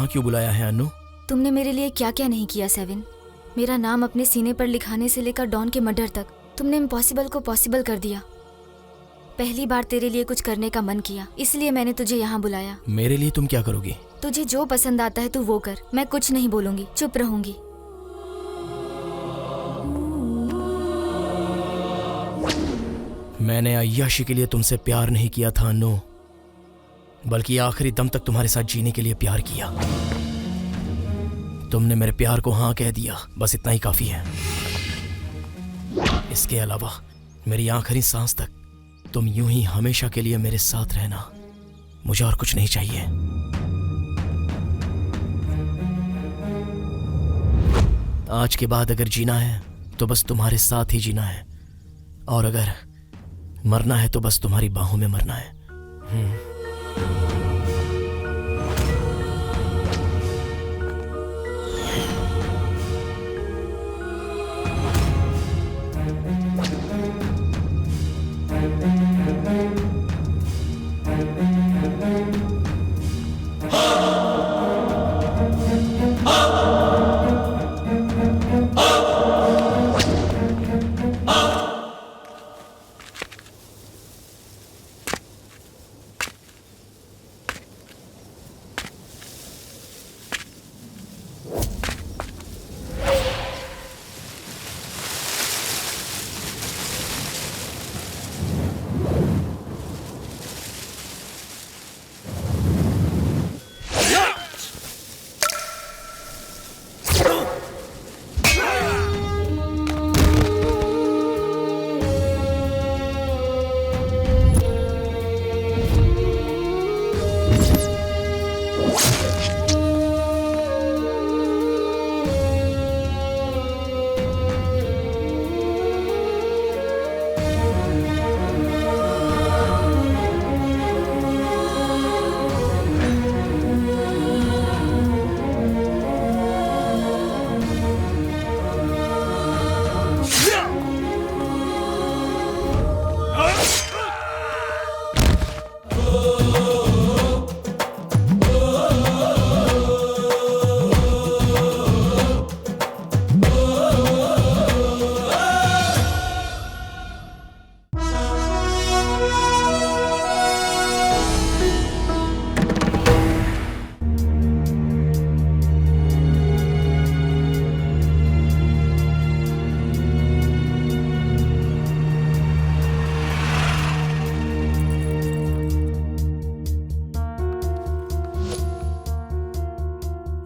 यहाँ क्यों बुलाया है अन्नू? तुमने मेरे लिए क्या क्या नहीं किया सेवन। मेरा नाम अपने सीने पर लिखाने से लेकर डॉन के मर्डर तक तुमने इम्पॉसिबल को पॉसिबल कर दिया। पहली बार तेरे लिए कुछ करने का मन किया, इसलिए मैंने तुझे यहाँ बुलाया। मेरे लिए तुम क्या करोगी? तुझे जो पसंद आता है तू वो कर, मैं कुछ नहीं बोलूंगी, चुप रहूंगी। मैंने अय्याशी के लिए तुमसे प्यार नहीं किया था अन्नू, बल्कि आखिरी दम तक तुम्हारे साथ जीने के लिए प्यार किया। तुमने मेरे प्यार को हाँ कह दिया, बस इतना ही काफी है। इसके अलावा मेरी आखिरी सांस तक तुम यूं ही हमेशा के लिए मेरे साथ रहना, मुझे और कुछ नहीं चाहिए। आज के बाद अगर जीना है तो बस तुम्हारे साथ ही जीना है, और अगर मरना है तो बस तुम्हारी बाहों में मरना है।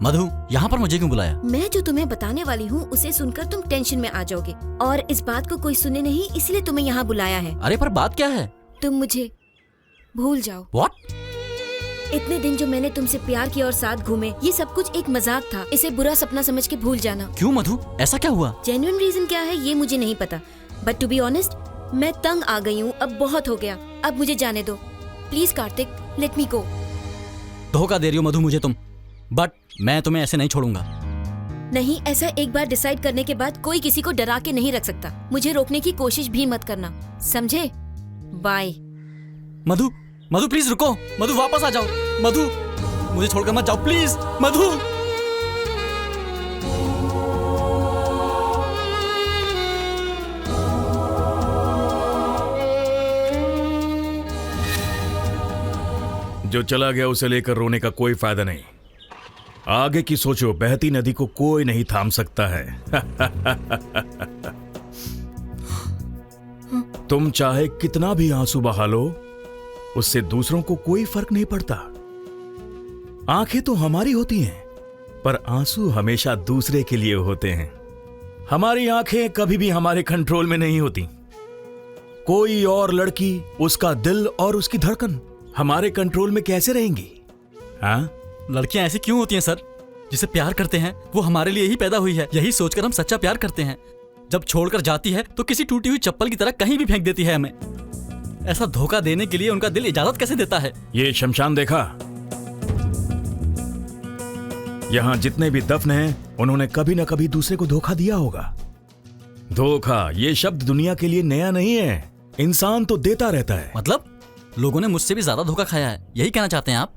मधु, यहाँ पर मुझे क्यों बुलाया? मैं जो तुम्हें बताने वाली हूँ उसे सुनकर तुम टेंशन में आ जाओगे, और इस बात को कोई सुने नहीं, इसलिए तुम्हें यहाँ बुलाया है। अरे पर बात क्या है? तुम मुझे भूल जाओ। What? इतने दिन जो मैंने तुमसे प्यार किया और साथ घूमे, ये सब कुछ एक मजाक था। इसे बुरा सपना समझ के भूल जाना। क्यों मधु, ऐसा क्या हुआ? जेन्युइन रीजन क्या है ये मुझे नहीं पता, बट टू बी ऑनेस्ट मैं तंग आ गई हूँ। अब बहुत हो गया, अब मुझे जाने दो प्लीज। कार्तिक, लेट मी गो। धोखा दे रही हो मधु मुझे तुम, बट मैं तुम्हें ऐसे नहीं छोड़ूंगा। नहीं, ऐसा एक बार डिसाइड करने के बाद कोई किसी को डरा के नहीं रख सकता। मुझे रोकने की कोशिश भी मत करना, समझे? बाय। मधु, मधु प्लीज रुको। मधु वापस आ जाओ। मधु, मुझे छोड़कर मत जाओ प्लीज। मधु, जो चला गया उसे लेकर रोने का कोई फायदा नहीं। आगे की सोचो, बहती नदी को कोई नहीं थाम सकता है। तुम चाहे कितना भी आंसू बहा लो, उससे दूसरों को कोई फर्क नहीं पड़ता। आंखें तो हमारी होती हैं, पर आंसू हमेशा दूसरे के लिए होते हैं। हमारी आंखें कभी भी हमारे कंट्रोल में नहीं होती। कोई और लड़की, उसका दिल और उसकी धड़कन हमारे कंट्रोल में कैसे रहेंगी? हाँ, लड़कियां ऐसी क्यों होती हैं सर? जिसे प्यार करते हैं वो हमारे लिए ही पैदा हुई है, यही सोचकर हम सच्चा प्यार करते हैं। जब छोड़कर जाती है तो किसी टूटी हुई चप्पल की तरह कहीं भी फेंक देती है हमें। ऐसा धोखा देने के लिए उनका दिल इजाजत कैसे देता है? ये शमशान देखा? यहां जितने भी दफन हैं, उन्होंने कभी न कभी दूसरे को धोखा दिया होगा। धोखा ये शब्द दुनिया के लिए नया नहीं है, इंसान तो देता रहता है। मतलब लोगों ने मुझसे भी ज्यादा धोखा खाया है, यही कहना चाहते हैं आप?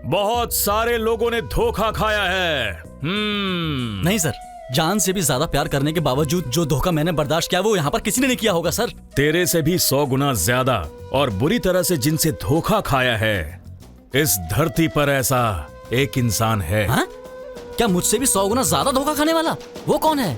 बहुत सारे लोगों ने धोखा खाया है। नहीं सर, जान से भी ज्यादा प्यार करने के बावजूद जो धोखा मैंने बर्दाश्त किया वो यहाँ पर किसी ने नहीं किया होगा सर। तेरे से भी 100 गुना ज्यादा और बुरी तरह से जिनसे धोखा खाया है इस धरती पर ऐसा एक इंसान है। हाँ? क्या मुझसे भी 100 गुना ज्यादा धोखा खाने वाला? वो कौन है?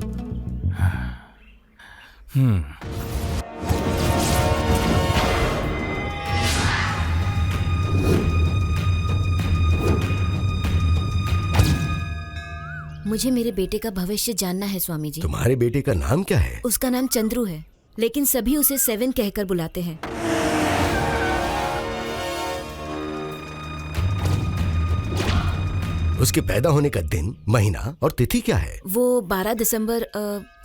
मुझे मेरे बेटे का भविष्य जानना है स्वामी जी। तुम्हारे बेटे का नाम क्या है? उसका नाम चंद्रू है, लेकिन सभी उसे 7 कहकर बुलाते हैं। उसके पैदा होने का दिन, महीना और तिथि क्या है? वो 12 दिसंबर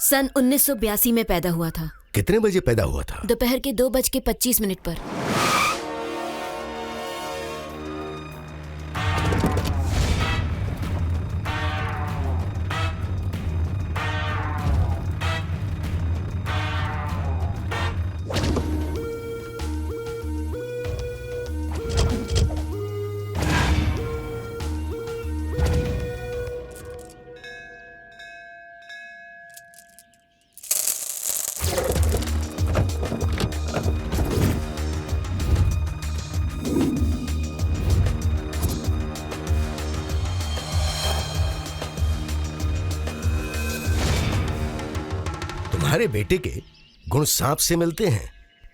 सन 1982 में पैदा हुआ था। कितने बजे पैदा हुआ था? दोपहर के 2:25 पर। तुम्हारे बेटे के गुण सांप से मिलते हैं।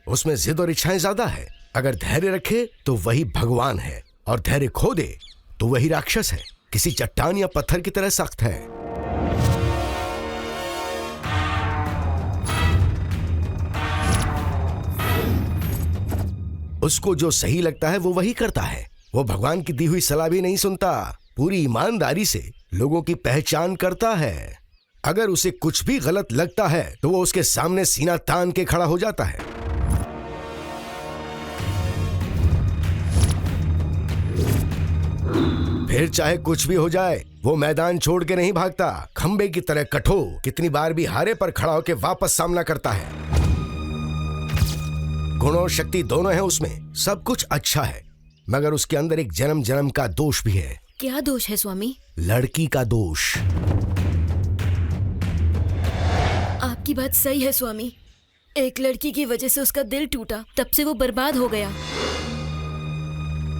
उसमें जिद और इच्छाएं ज्यादा है। अगर धैर्य रखे तो वही भगवान है और धैर्य खो दे तो वही राक्षस है। किसी चट्टान या पत्थर की तरह सख्त है। उसको जो सही लगता है वो वही करता है। वो भगवान की दी हुई सलाह भी नहीं सुनता। पूरी ईमानदारी से लोगों की पहचान करता है। अगर उसे कुछ भी गलत लगता है तो वो उसके सामने सीना तान के खड़ा हो जाता है। फिर चाहे कुछ भी हो जाए वो मैदान छोड़ के नहीं भागता। खंबे की तरह कठोर, कितनी बार भी हारे पर खड़ा होकर वापस सामना करता है। गुण और शक्ति दोनों है उसमें। सब कुछ अच्छा है, मगर उसके अंदर एक जन्म जन्म का दोष भी है। क्या दोष है स्वामी? लड़की का दोष। आपकी बात सही है स्वामी। एक लड़की की वजह से उसका दिल टूटा, तब से वो बर्बाद हो गया।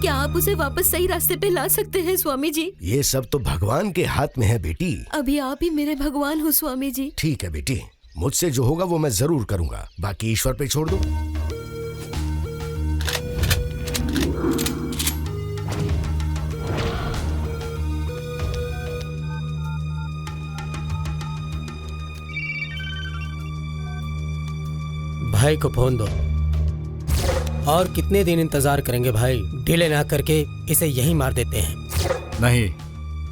क्या आप उसे वापस सही रास्ते पे ला सकते हैं स्वामी जी? ये सब तो भगवान के हाथ में है बेटी। अभी आप ही मेरे भगवान हो स्वामी जी। ठीक है बेटी, मुझसे जो होगा वो मैं जरूर करूंगा, बाकी ईश्वर पे छोड़ दो। भाई को फोन दो। और कितने दिन इंतजार करेंगे भाई? डिले ना करके इसे यहीं मार देते हैं। नहीं,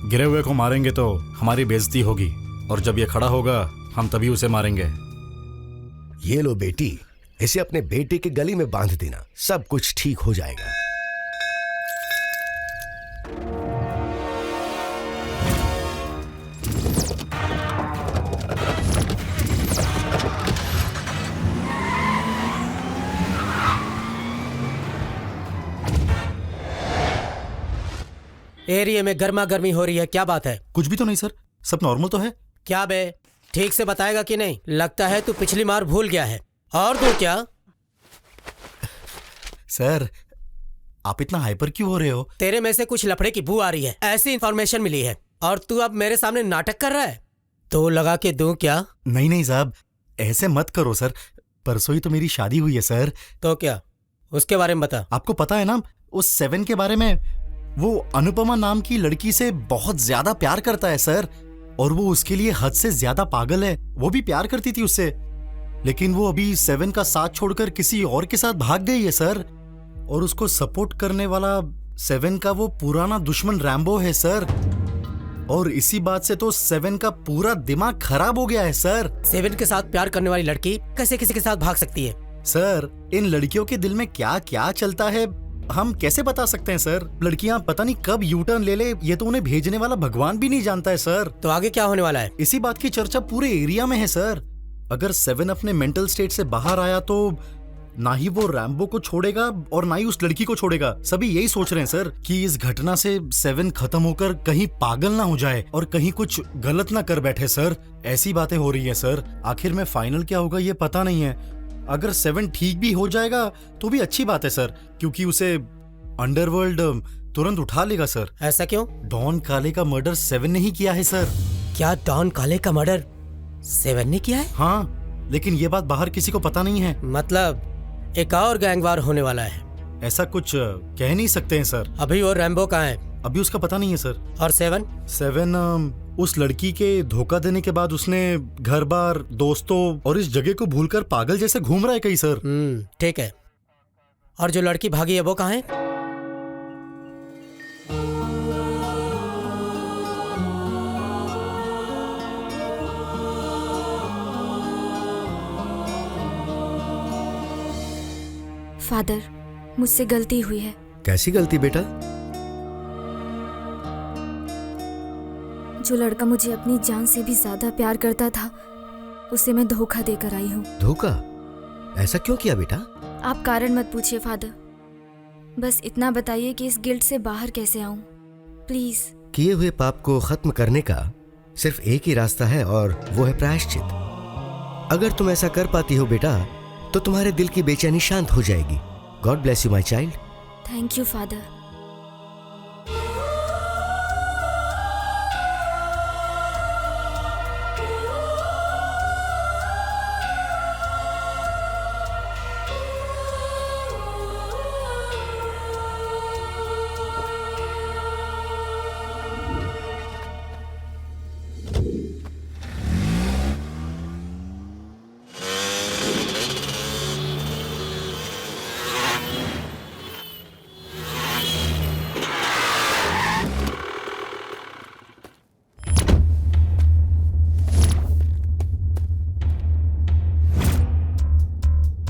गिरे हुए को मारेंगे तो हमारी बेइज्जती होगी, और जब ये खड़ा होगा हम तभी उसे मारेंगे। ये लो बेटी, इसे अपने बेटे के गले में बांध देना, सब कुछ ठीक हो जाएगा। एरिया में गर्मा गर्मी हो रही है, क्या बात है? कुछ भी तो नहीं सर, सब नॉर्मल तो है। क्या बे, ठीक से बताएगा कि नहीं? लगता है तू पिछली मार भूल गया है। और तो क्या? सर आप इतना हाइपर क्यों हो रहे हो? तेरे में से कुछ लफड़े की बू आ रही है, ऐसी इन्फॉर्मेशन मिली है, और तू अब मेरे सामने नाटक कर रहा है। तो लगा के दूं क्या? नहीं नहीं साहब, ऐसे मत करो सर, परसों ही तो मेरी शादी हुई है सर। तो क्या, उसके बारे में बता। आपको पता है ना उस 7 के बारे में? वो अनुपमा नाम की लड़की से बहुत ज्यादा प्यार करता है सर, और वो उसके लिए हद से ज्यादा पागल है। वो भी प्यार करती थी उससे, लेकिन वो अभी 7 का साथ छोड़कर किसी और के साथ भाग गई है सर। और उसको सपोर्ट करने वाला 7 का वो पुराना दुश्मन रैम्बो है सर। और इसी बात से तो 7 का पूरा दिमाग खराब हो गया है सर। 7 के साथ प्यार करने वाली लड़की कैसे किसी के साथ भाग सकती है? सर इन लड़कियों के दिल में क्या क्या चलता है हम कैसे बता सकते हैं सर? लड़कियां पता नहीं कब यू टर्न ले ले, ये तो उन्हें भेजने वाला भगवान भी नहीं जानता है सर। तो आगे क्या होने वाला है? इसी बात की चर्चा पूरे एरिया में है सर। अगर 7 अपने मेंटल स्टेट से बाहर आया तो ना ही वो रैम्बो को छोड़ेगा और ना ही उस लड़की को छोड़ेगा। सभी यही सोच रहे हैं सर कि इस घटना से 7 खत्म होकर कहीं पागल ना हो जाए और कहीं कुछ गलत ना कर बैठे सर। ऐसी बातें हो रही है सर। आखिर में फाइनल क्या होगा ये पता नहीं है। अगर 7 ठीक भी हो जाएगा तो भी अच्छी बात है सर, क्योंकि उसे अंडरवर्ल्ड तुरंत उठा लेगा सर। ऐसा क्यों? डॉन काले का मर्डर 7 ने ही किया है सर। क्या डॉन काले का मर्डर 7 ने किया है? हाँ, लेकिन ये बात बाहर किसी को पता नहीं है। मतलब एक और गैंगवार होने वाला है? ऐसा कुछ कह नहीं सकते हैं सर। अभी वो रैम्बो कहाँ है? अभी उसका पता नहीं है सर। और 7? 7 उस लड़की के धोखा देने के बाद उसने घर बार, दोस्तों और इस जगह को भूलकर पागल जैसे घूम रहा है कहीं सर। ठीक है। और जो लड़की भागी है वो कहाँ है? फादर, मुझसे गलती हुई है। कैसी गलती बेटा? जो लड़का मुझे अपनी जान से भी ज्यादा प्यार करता था, उसे मैं धोखा देकर आई हूँ। धोखा? ऐसा क्यों किया बेटा? आप कारण मत पूछिए फादर, बस इतना बताइए कि इस गिल्ट से बाहर कैसे आऊं, प्लीज। किए हुए पाप को खत्म करने का सिर्फ एक ही रास्ता है और वो है प्रायश्चित। अगर तुम ऐसा कर पाती हो बेटा तो तुम्हारे दिल की बेचैनी शांत हो जाएगी। God bless you my child. Thank you father.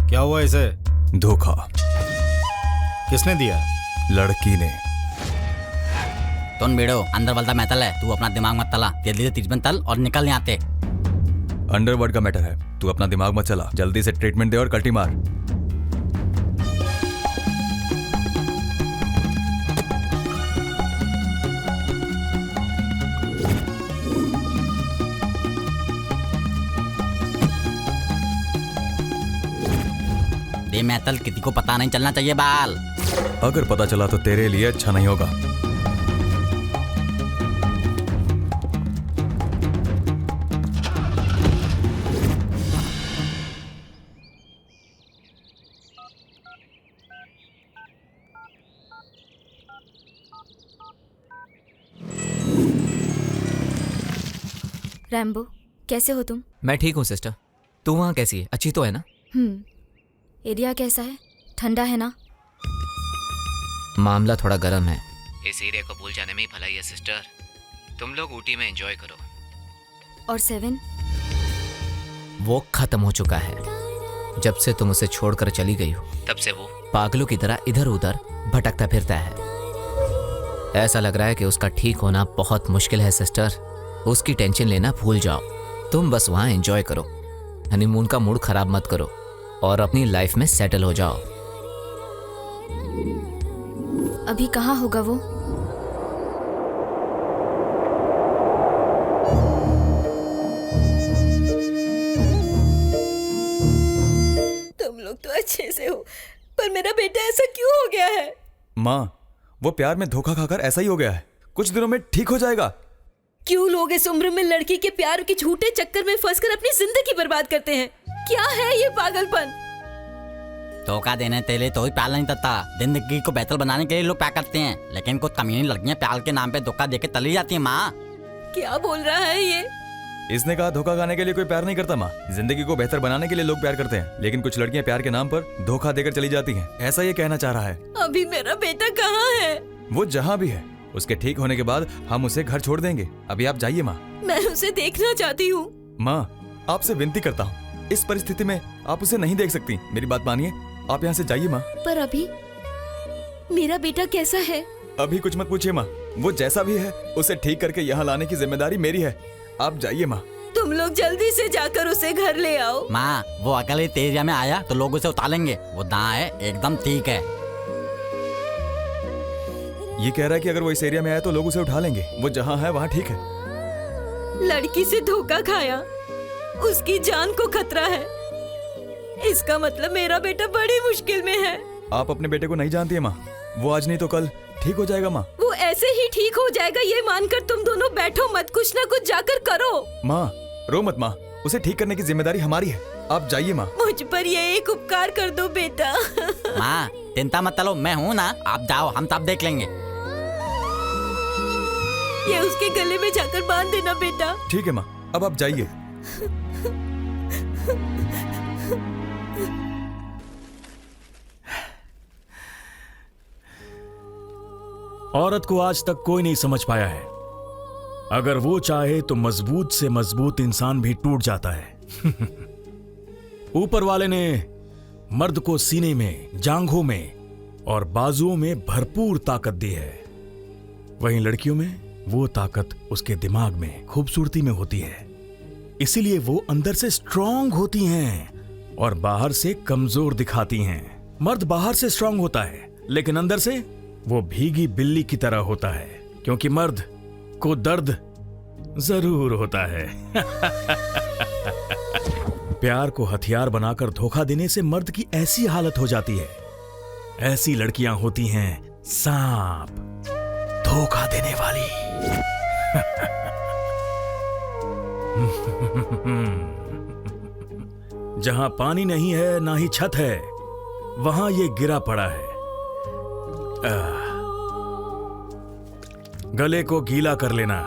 क्या हुआ इसे? धोखा। किसने दिया? लड़की ने। तुम बेड़ो अंदर वाला मैटल है, तू अपना दिमाग मत तला। जल्दी से ट्रीटमेंट तल और निकल यहाँ से। अंडरवर्ल्ड का मैटर है, तू अपना दिमाग मत चला। जल्दी से ट्रीटमेंट दे और कल्टी मार। ये मैटल किसी को पता नहीं चलना चाहिए बाल। अगर पता चला तो तेरे लिए अच्छा नहीं होगा। रैम्बो, कैसे हो तुम? मैं ठीक हूँ सिस्टर। तू वहाँ कैसी है? अच्छी तो है ना? एरिया कैसा है? ठंडा है ना? मामला थोड़ा गर्म है। इस एरिया को भूल जाने में ही भलाई है सिस्टर। तुम लोग ऊटी में एंजॉय करो। और 7? वो खत्म हो चुका है। जब से तुम उसे छोड़कर चली गई हो तब से वो पागलों की तरह इधर उधर भटकता फिरता है। ऐसा लग रहा है कि उसका ठीक होना बहुत मुश्किल है सिस्टर। उसकी टेंशन लेना भूल जाओ। तुम बस वहाँ एंजॉय करो। हनीमून का मूड खराब मत करो और अपनी लाइफ में सेटल हो जाओ। अभी कहाँ होगा वो? तुम लोग तो अच्छे से हो, पर मेरा बेटा ऐसा क्यों हो गया है? माँ, वो प्यार में धोखा खाकर ऐसा ही हो गया है। कुछ दिनों में ठीक हो जाएगा। क्यों लोग इस उम्र में लड़की के प्यार के झूठे चक्कर में फंसकर अपनी जिंदगी बर्बाद करते हैं? क्या है ये पागलपन? धोखा देने के लिए तो ही प्यार नहीं करता। जिंदगी को बेहतर बनाने के लिए लोग प्यार करते हैं, लेकिन कुछ कमीनी लड़कियां प्यार के नाम पे धोखा देके तली जाती है। माँ, क्या बोल रहा है ये? इसने कहा धोखा खाने के लिए कोई प्यार नहीं करता माँ। जिंदगी को बेहतर बनाने के लिए लोग प्यार करते हैं, लेकिन कुछ लड़कियां प्यार के नाम पर धोखा देकर चली जाती हैं। ऐसा ये कहना चाह रहा है। अभी मेरा बेटा कहाँ है? वो जहाँ भी है, उसके ठीक होने के बाद हम उसे घर छोड़ देंगे। अभी आप जाइए माँ। मैं उसे देखना चाहती हूँ। माँ, आपसे विनती करता हूँ, इस परिस्थिति में आप उसे नहीं देख सकती। मेरी बात मानिए, आप यहाँ से जाइए माँ। पर अभी मेरा बेटा कैसा है? अभी कुछ मत पूछिए माँ। वो जैसा भी है उसे ठीक करके यहाँ लाने की जिम्मेदारी मेरी है। आप जाइए माँ। तुम लोग जल्दी से जाकर उसे घर ले आओ। माँ वो अकेले तेज एरिया में आया तो लोग उसे उतारेंगे। वो दाँ है एकदम ठीक है। ये कह रहा है कि अगर वो इस एरिया में आया तो लोग उसे उठा लेंगे। वो जहाँ है वहाँ ठीक है। लड़की से धोखा खाया, उसकी जान को खतरा है। इसका मतलब मेरा बेटा बड़ी मुश्किल में है। आप अपने बेटे को नहीं जानती है माँ। वो आज नहीं तो कल ठीक हो जाएगा माँ। वो ऐसे ही ठीक हो जाएगा ये मानकर तुम दोनों बैठो मत, कुछ ना कुछ जाकर करो। माँ रो मत माँ, उसे ठीक करने की जिम्मेदारी हमारी है। आप जाइए माँ। मुझ पर ये एक उपकार कर दो बेटा। माँ चिंता मत लो, मैं हूँ ना, आप जाओ, हम सब देख लेंगे। ये उसके गले में जाकर बांध देना बेटा। ठीक है माँ, अब आप जाइए। औरत को आज तक कोई नहीं समझ पाया है। अगर वो चाहे तो मजबूत से मजबूत इंसान भी टूट जाता है। ऊपर वाले ने मर्द को सीने में, जांघों में और बाजुओं में भरपूर ताकत दी है। वहीं लड़कियों में वो ताकत उसके दिमाग में, खूबसूरती में होती है। इसीलिए वो अंदर से स्ट्रांग होती हैं और बाहर से कमजोर दिखाती हैं। मर्द बाहर से स्ट्रांग होता है लेकिन अंदर से वो भीगी बिल्ली की तरह होता है, क्योंकि मर्द को दर्द जरूर होता है। प्यार को हथियार बनाकर धोखा देने से मर्द की ऐसी हालत हो जाती है। ऐसी लड़कियां होती हैं सांप, धोखा देने वाली। जहां पानी नहीं है ना ही छत है, वहां ये गिरा पड़ा है। गले को गीला कर लेना।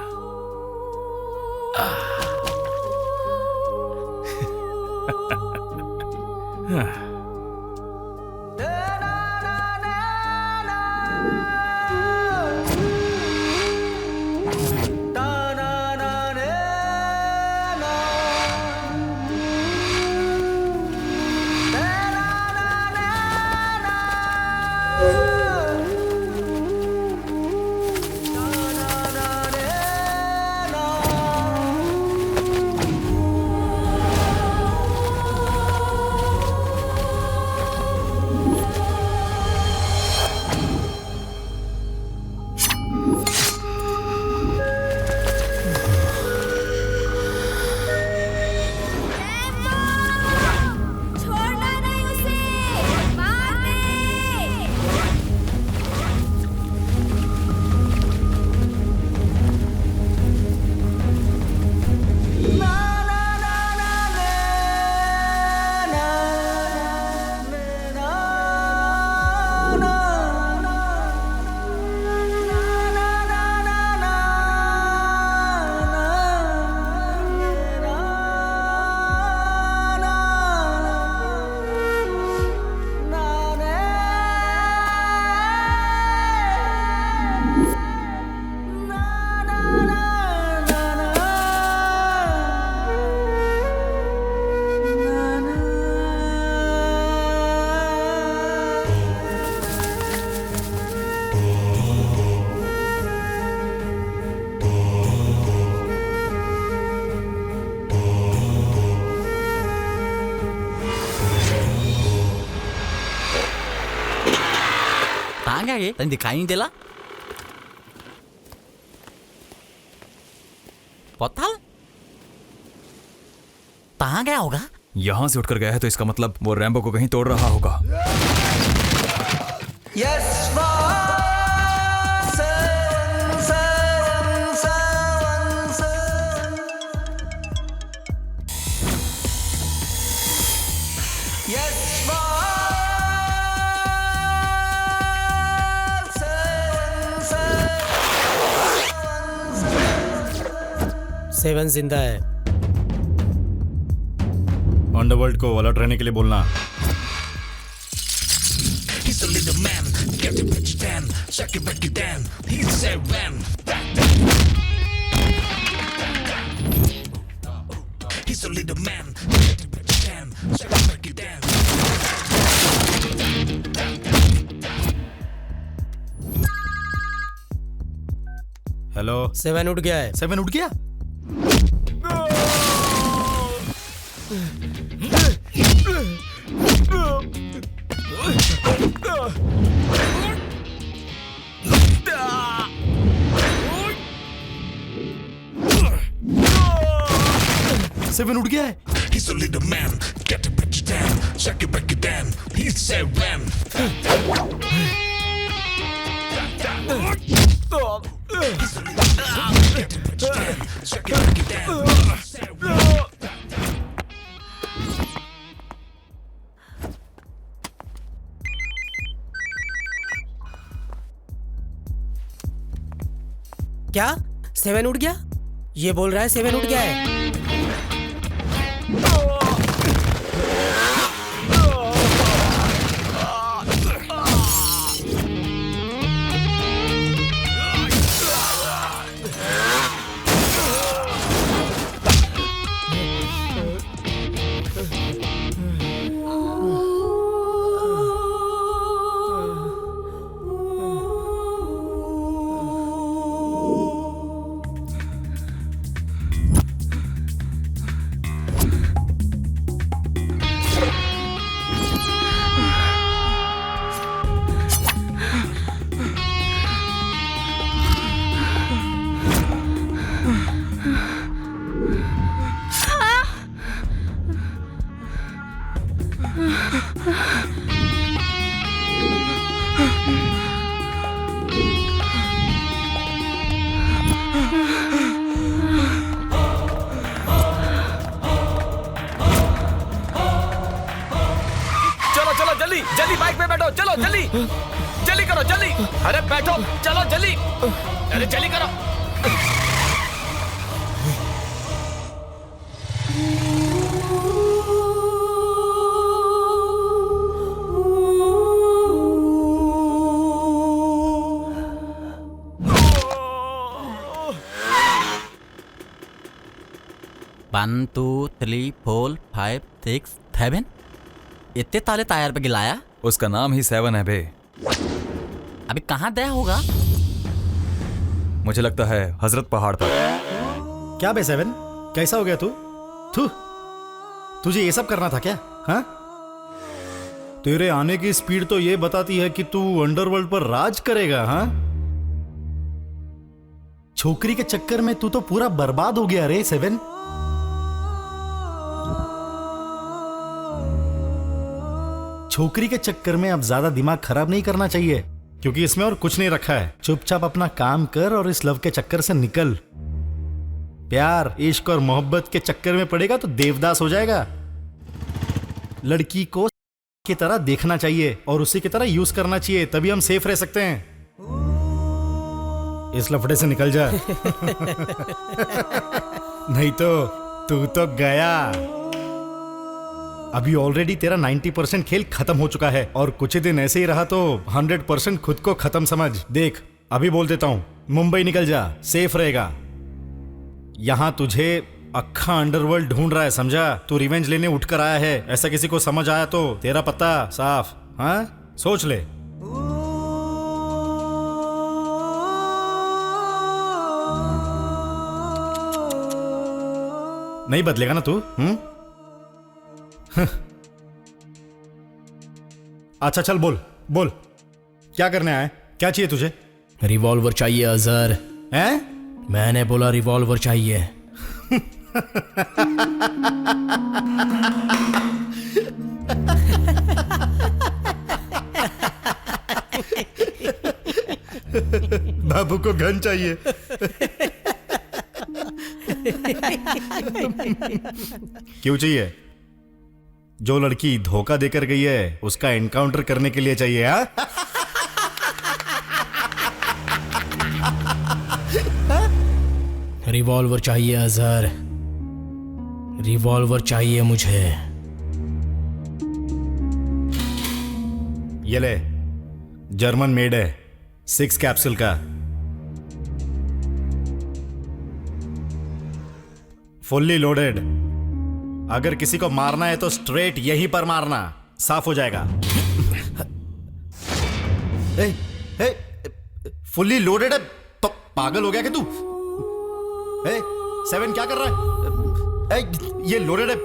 ये तने दिखाई नहीं देला। पताल कहाँ गया होगा? यहां से उठकर गया है तो इसका मतलब वो रैम्बो को कहीं तोड़ रहा होगा। सेवन जिंदा है। अंडरवर्ल्ड को अलर्ट रहने के लिए बोलना। हेलो, सेवन उठ गया है। सेवन उठ गया? सेवन उठ गया है। He's a little man, get to break it down, shake it, break it down. He's seven. क्या सेवन उठ गया? ये बोल रहा है सेवन उठ गया है। जल्दी बाइक पे बैठो, चलो जल्दी जल्दी करो जल्दी। अरे बैठो, चलो जल्दी, अरे जल्दी करो। One two three four five six seven, इतने ताले टायर पे गिलाया। उसका नाम ही सेवन है बे। अभी कहाँ गया होगा? मुझे लगता है हजरत पहाड़ पर। क्या बे सेवन, कैसा हो गया तू? तुझे ये सब करना था क्या? हाँ, तेरे आने की स्पीड तो ये बताती है कि तू अंडरवर्ल्ड पर राज करेगा। हाँ, छोकरी के चक्कर में तू तो पूरा बर्बाद हो गया रे सेवन। छोकरी के चक्कर में अब ज्यादा दिमाग खराब नहीं करना चाहिए, क्योंकि इसमें और कुछ नहीं रखा है। चुपचाप अपना काम कर और इस लव के चक्कर से निकल। प्यार, इश्क और मोहब्बत के चक्कर में पड़ेगा तो देवदास हो जाएगा। लड़की को की तरह देखना चाहिए और उसी की तरह यूज करना चाहिए, तभी हम सेफ रह सकते हैं। इस लफड़े से निकल जा। नहीं तो तू तो गया। अभी ऑलरेडी तेरा 90% खेल खत्म हो चुका है और कुछ ही दिन ऐसे ही रहा तो 100% खुद को खत्म समझ। देख, अभी बोल देता हूं, मुंबई निकल जा, सेफ रहेगा। यहां तुझे अक्खा अंडरवर्ल्ड ढूंढ रहा है, समझा? तू रिवेंज लेने उठकर आया है, ऐसा किसी को समझ आया तो तेरा पत्ता साफ। हाँ, सोच ले। नहीं बदलेगा ना तू? अच्छा चल, बोल बोल, क्या करने आया है? क्या चाहिए तुझे? रिवॉल्वर चाहिए अजहर। हैं? मैंने बोला रिवॉल्वर चाहिए। बाबू को गन चाहिए। क्यों चाहिए? जो लड़की धोखा देकर गई है उसका एनकाउंटर करने के लिए चाहिए। हाँ, रिवॉल्वर चाहिए अजहर, रिवॉल्वर चाहिए मुझे। ये ले, जर्मन मेड है, 6 कैप्सूल का, फुल्ली लोडेड। अगर किसी को मारना है तो स्ट्रेट यहीं पर मारना, साफ हो जाएगा। फुल्ली लोडेड है तो पागल हो गया कि तू? सेवन क्या कर रहा है? ये लोडेड है,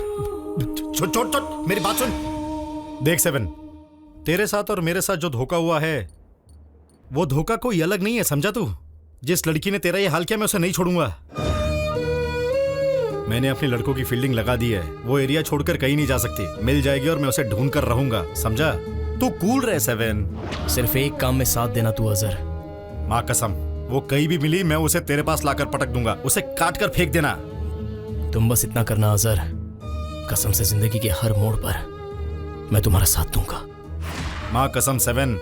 छोड़ छोड़ छोड़, मेरी बात सुन। देख सेवन, तेरे साथ और मेरे साथ जो धोखा हुआ है वो धोखा कोई अलग नहीं है, समझा तू? जिस लड़की ने तेरा ये हाल किया मैं उसे नहीं छोड़ूंगा। मैंने अपनी लड़कों की फील्डिंग लगा दी है, वो एरिया छोड़कर कहीं नहीं जा सकती। मिल जाएगी और मैं उसे ढूंढ कर रहूंगा, समझा? तू कूल रहे सेवन। सिर्फ एक काम में साथ देना तू अजहर। माँ कसम, वो कहीं भी मिली मैं उसे तेरे पास लाकर पटक दूंगा, उसे काट कर फेंक देना। तुम बस इतना करना अजहर, कसम से जिंदगी के हर मोड़ पर मैं तुम्हारा साथ दूंगा। माँ कसम सेवन,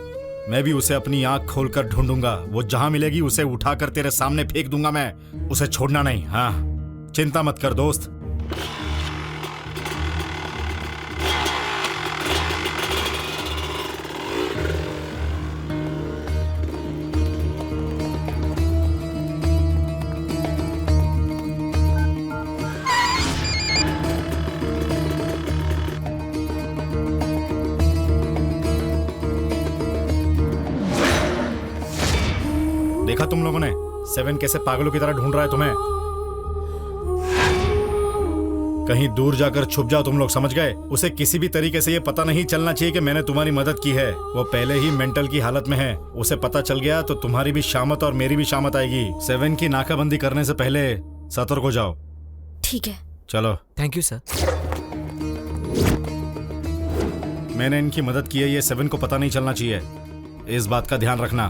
मैं भी उसे अपनी आंख खोलकर ढूंढूंगा। वो जहां मिलेगी उसे उठाकर तेरे सामने फेंक दूंगा मैं, उसे छोड़ना नहीं। हाँ, चिंता मत कर दोस्त। देखा तुम लोगों ने सेवन कैसे पागलों की तरह ढूंढ रहा है तुम्हें? कहीं दूर जाकर छुप जाओ तुम लोग, समझ गए? उसे किसी भी तरीके से ये पता नहीं चलना चाहिए कि मैंने तुम्हारी मदद की है। वो पहले ही मेंटल की हालत में है, उसे पता चल गया तो तुम्हारी भी शामत और मेरी भी शामत आएगी। सेवन की नाकाबंदी करने से पहले सतर्क हो जाओ। ठीक है। चलो। Thank you sir. मैंने इनकी मदद की है, ये सेवन को पता नहीं चलना चाहिए, इस बात का ध्यान रखना।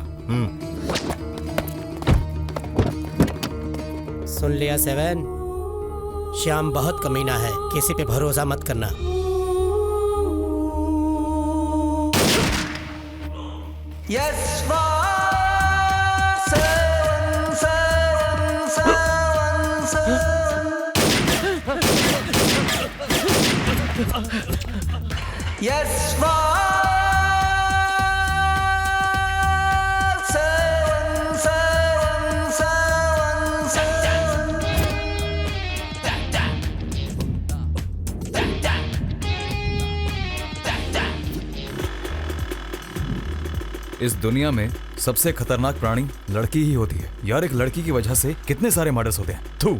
सुन लिया सेवन, श्याम बहुत कमीना है, किसी पे भरोसा मत करना। इस दुनिया में सबसे खतरनाक प्राणी लड़की ही होती है यार। एक लड़की की वजह से कितने सारे मर्डर्स होते हैं। थू,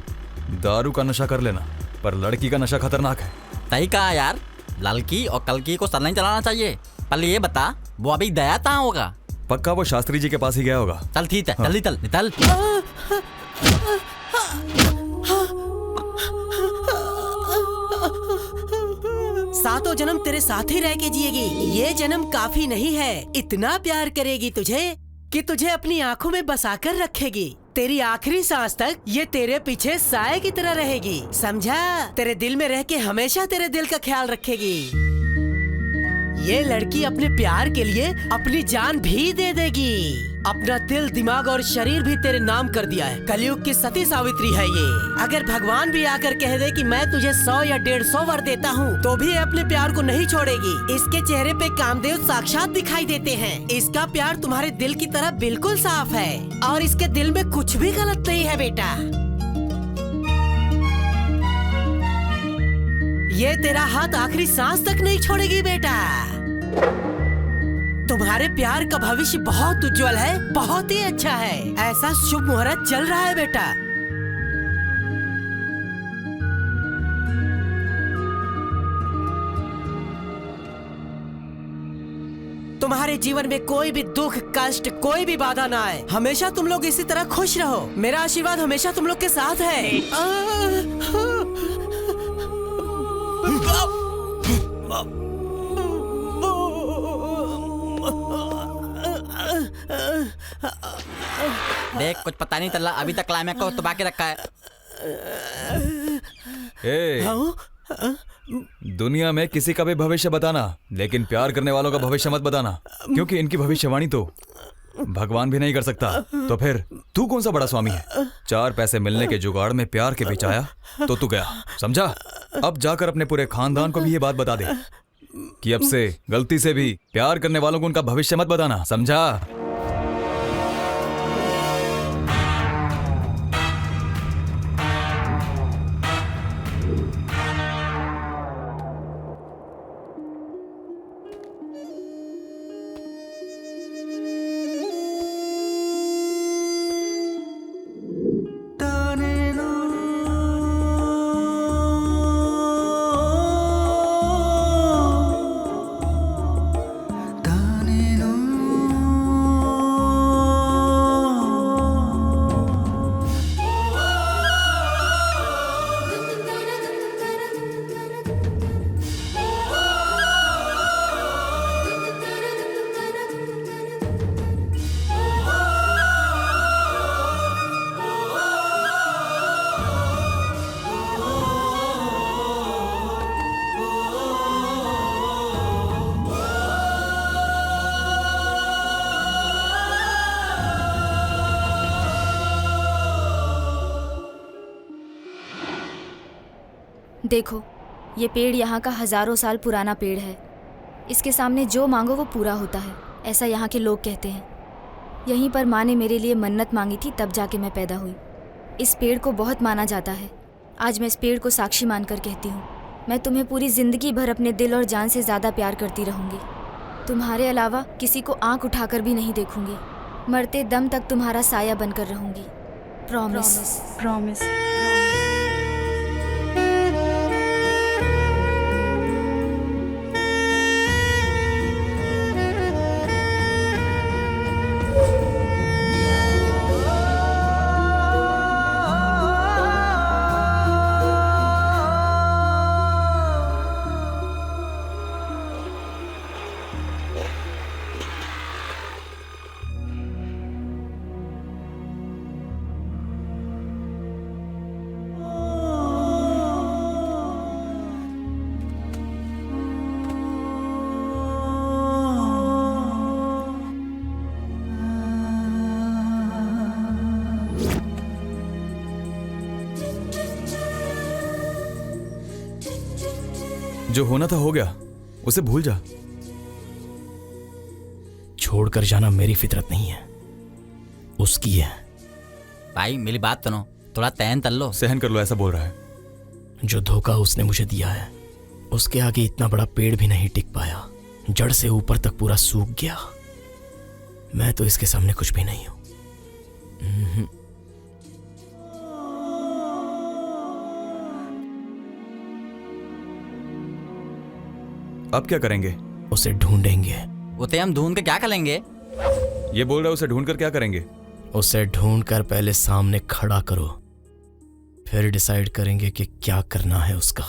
दारू का नशा कर लेना, पर लड़की का नशा खतरनाक है। सही कहा यार, लड़की और कलकी को सर नहीं चलाना चाहिए। पहले ये बता, वो अभी दया कहाँ होगा? पक्का वो शास्त्री जी के पास ही गया होगा। चल ठीक है, जल्दी चल निकल। सातों जन्म तेरे साथ ही रह के जिएगी। ये जन्म काफी नहीं है, इतना प्यार करेगी तुझे कि तुझे अपनी आंखों में बसाकर रखेगी। तेरी आखिरी सांस तक ये तेरे पीछे साए की तरह रहेगी, समझा? तेरे दिल में रह के हमेशा तेरे दिल का ख्याल रखेगी। ये लड़की अपने प्यार के लिए अपनी जान भी दे देगी। अपना दिल, दिमाग और शरीर भी तेरे नाम कर दिया है। कलयुग की सती सावित्री है ये। अगर भगवान भी आकर कह दे कि मैं तुझे 100 या 150 वर देता हूँ, तो भी अपने प्यार को नहीं छोड़ेगी। इसके चेहरे पे कामदेव साक्षात दिखाई देते हैं। इसका प्यार तुम्हारे दिल की तरह बिल्कुल साफ है और इसके दिल में कुछ भी गलत नहीं है बेटा। ये तेरा हाथ आखिरी सांस तक नहीं छोड़ेगी बेटा। तुम्हारे प्यार का भविष्य बहुत उज्जवल है, बहुत ही अच्छा है। ऐसा शुभ मुहूर्त चल रहा है बेटा। तुम्हारे जीवन में कोई भी दुख, कष्ट, कोई भी बाधा ना आए। हमेशा तुम लोग इसी तरह खुश रहो। मेरा आशीर्वाद हमेशा तुम लोग के साथ है। देख, कुछ पता नहीं चला, अभी तक क्लाइमैक्स को दबा के रखा है। दुनिया में किसी का भी भविष्य बताना, लेकिन प्यार करने वालों का भविष्य मत बताना, क्योंकि इनकी भविष्यवाणी तो भगवान भी नहीं कर सकता। तो फिर तू कौन सा बड़ा स्वामी है? 4 पैसे मिलने के जुगाड़ में प्यार के बीच आया तो तू गया, समझा? अब जाकर अपने पूरे खानदान को भी ये बात बता दे कि अब से गलती से भी प्यार करने वालों को उनका भविष्य मत बताना, समझा? देखो, ये पेड़ यहाँ का हजारों साल पुराना पेड़ है। इसके सामने जो मांगो वो पूरा होता है, ऐसा यहाँ के लोग कहते हैं। यहीं पर माँ ने मेरे लिए मन्नत मांगी थी, तब जाके मैं पैदा हुई। इस पेड़ को बहुत माना जाता है। आज मैं इस पेड़ को साक्षी मानकर कहती हूँ, मैं तुम्हें पूरी जिंदगी भर अपने दिल और जान से ज़्यादा प्यार करती रहूँगी। तुम्हारे अलावा किसी को आंख उठाकर भी नहीं देखूँगी। मरते दम तक तुम्हारा साया बनकर रहूँगी। प्रॉमिस। प्रॉमिस। जो होना था हो गया, उसे भूल जा। छोड़कर जाना मेरी फितरत नहीं है, उसकी है। भाई मेरी बात सुनो, थोड़ा तहन तल लो। सहन कर लो, ऐसा बोल रहा है। जो धोखा उसने मुझे दिया है, उसके आगे इतना बड़ा पेड़ भी नहीं टिक पाया। जड़ से ऊपर तक पूरा सूख गया। मैं तो इसके सामने कुछ भी नहीं हूं। अब क्या करेंगे? उसे ढूंढेंगे। उसे हम ढूंढ के क्या करेंगे? ये बोल रहा है उसे ढूंढ कर क्या करेंगे? उसे ढूंढ कर पहले सामने खड़ा करो, फिर डिसाइड करेंगे कि क्या करना है उसका।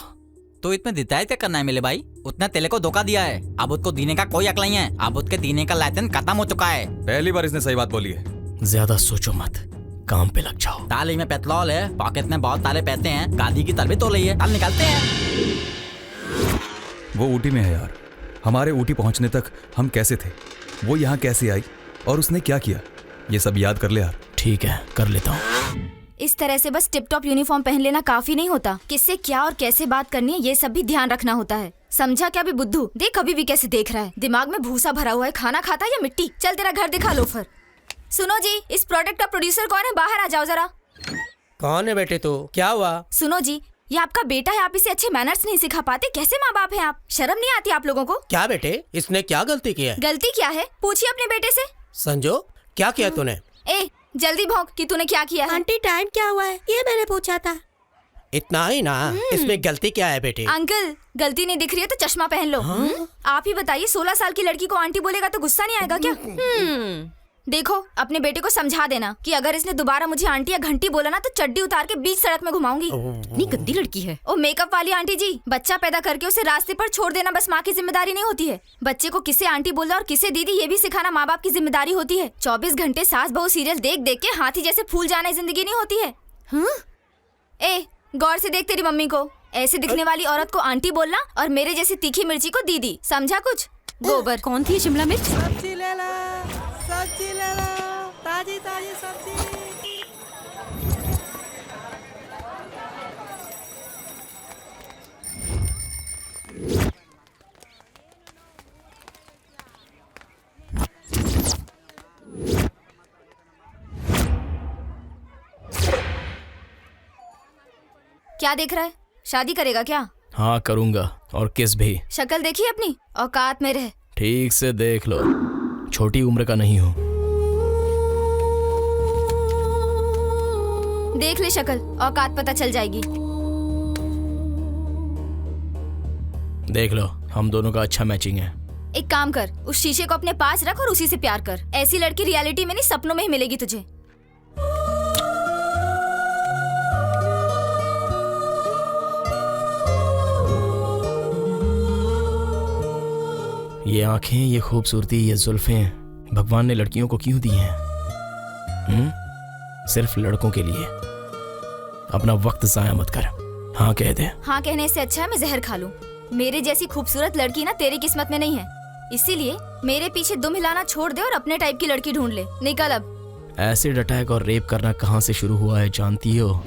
तो इसमें डिसाइड क्या करना है मेरे भाई? उसने तेले को धोखा दिया है, अब उसको देने का कोई हक नहीं है। अब उसके देने का लाइसेंस खत्म हो चुका है। पहली बार इसने सही बात बोली है। ज्यादा सोचो मत, काम पे लग जाओ। ताली में पेट्रोल है, पॉकेट में बहुत सारे पैसे हैं, गाड़ी की तलबी तो रही है, कल निकलते हैं। वो ऊटी में है यार। हमारे ऊटी पहुंचने तक हम कैसे थे, वो यहाँ कैसे आई और उसने क्या किया, ये सब याद कर ले यार। ठीक है, कर लेता हूँ। इस तरह से बस टिप टॉप यूनिफॉर्म पहन लेना काफी नहीं होता। किससे क्या और कैसे बात करनी है, ये सब भी ध्यान रखना होता है। समझा क्या? भी बुद्धू देख, अभी भी कैसे देख रहा है। दिमाग में भूसा भरा हुआ है। खाना खाता है या मिट्टी? चल तेरा घर दिखा लो फिर। सुनो जी, इस प्रोडक्ट का प्रोड्यूसर कौन है? बाहर आ जाओ जरा। कौन है बेटे तू? क्या हुआ? सुनो जी, ये आपका बेटा है, आप इसे अच्छे मैनर्स नहीं सिखा पाते। कैसे माँ बाप हैं आप? शर्म नहीं आती आप लोगों को? क्या बेटे, इसने क्या गलती की है? गलती क्या है, पूछिए अपने बेटे से। संजो, क्या किया तूने? ए जल्दी भौंक कि तूने क्या किया है। आंटी टाइम क्या हुआ है, ये मैंने पूछा था। इतना ही ना, इसमें गलती क्या है बेटे? अंकल, गलती नहीं दिख रही है तो चश्मा पहन लो। आप ही बताइए, 16 साल की लड़की को आंटी बोलेगा तो गुस्सा नहीं आएगा क्या? देखो, अपने बेटे को समझा देना कि अगर इसने दोबारा मुझे आंटी या घंटी बोला ना तो चड्डी उतार के बीच सड़क में घुमाऊंगी। इतनी गंदी लड़की है। ओ मेकअप वाली आंटी जी, बच्चा पैदा करके उसे रास्ते पर छोड़ देना बस माँ की जिम्मेदारी नहीं होती है। बच्चे को किसे आंटी बोलना और किसे दीदी ये भी सिखाना माँ बाप की जिम्मेदारी होती है। 24 घंटे सास बहू सीरियल देख देख के हाथी जैसे फूल जाना जिंदगी नहीं होती है। ए गौर से देख तेरी मम्मी को। ऐसे दिखने वाली औरत को आंटी बोलना और मेरे जैसी तीखी मिर्ची को दीदी, समझा कुछ? गोबर। कौन थी शिमला मिर्च? सब्जी ले लो, सब्जी ले लो, ताजी ताजी सब्जी। क्या देख रहा है? शादी करेगा क्या? हाँ करूंगा, और किस भी। शक्ल देखी अपनी, औकात में रह। ठीक से देख लो, छोटी उम्र का नहीं हूँ। देख ले शक्ल, औकात पता चल जाएगी। देख लो, हम दोनों का अच्छा मैचिंग है। एक काम कर, उस शीशे को अपने पास रख और उसी से प्यार कर। ऐसी लड़की रियलिटी में नहीं, सपनों में ही मिलेगी तुझे। ये आंखें, ये खूबसूरती, ये जुल्फें भगवान ने लड़कियों को क्यों दी हैं? सिर्फ लड़कों के लिए। अपना वक्त जाया मत कर। हाँ कह दे। हाँ कहने से अच्छा है मैं जहर खा लूं। मेरे जैसी खूबसूरत लड़की ना तेरी किस्मत में नहीं है, इसीलिए मेरे पीछे दुम हिलाना छोड़ दे और अपने टाइप की लड़की ढूंढ ले। निकल अब। एसिड अटैक और रेप करना कहाँ से शुरू हुआ है जानती हो?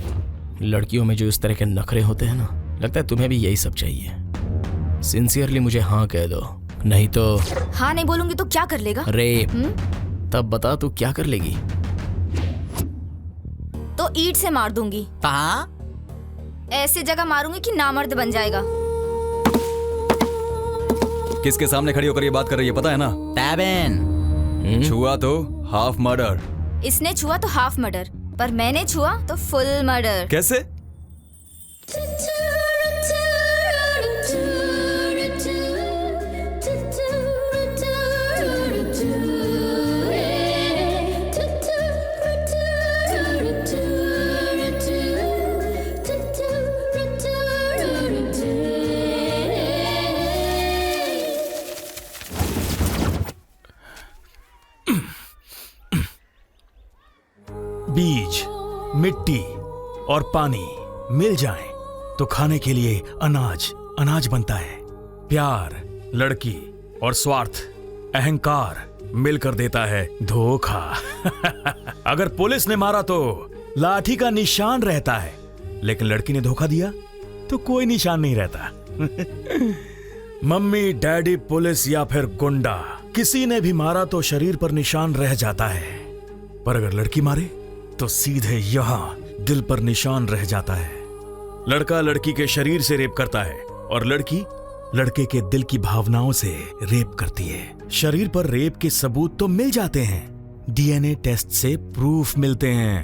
लड़कियों में जो इस तरह के नखरे होते हैं ना, लगता है तुम्हें भी यही सब चाहिए। सिंसियरली मुझे हाँ कह दो, नहीं तो हाँ नहीं बोलूंगी तो क्या कर लेगा? रेप। तब बता तू क्या कर लेगी? तो ईंट से मार दूंगी। कहाँ? ऐसी जगह मारूंगी कि नामर्द बन जाएगा। किसके सामने खड़ी होकर ये बात कर रही है पता है ना? सेवन। छुआ तो हाफ मर्डर। इसने छुआ तो हाफ मर्डर, पर मैंने छुआ तो फुल मर्डर। कैसे? बीज, मिट्टी और पानी मिल जाएं तो खाने के लिए अनाज बनता है। प्यार, लड़की और स्वार्थ, अहंकार मिलकर देता है धोखा। अगर पुलिस ने मारा तो लाठी का निशान रहता है, लेकिन लड़की ने धोखा दिया तो कोई निशान नहीं रहता। मम्मी, डैडी, पुलिस या फिर गुंडा, किसी ने भी मारा तो शरीर पर निशान रह जाता है, पर अगर लड़की मारे तो सीधे यहां दिल पर निशान रह जाता है। लड़का लड़की के शरीर से रेप करता है और लड़की लड़के के दिल की भावनाओं से रेप करती है। शरीर पर रेप के सबूत तो मिल जाते हैं, डीएनए टेस्ट से प्रूफ मिलते हैं,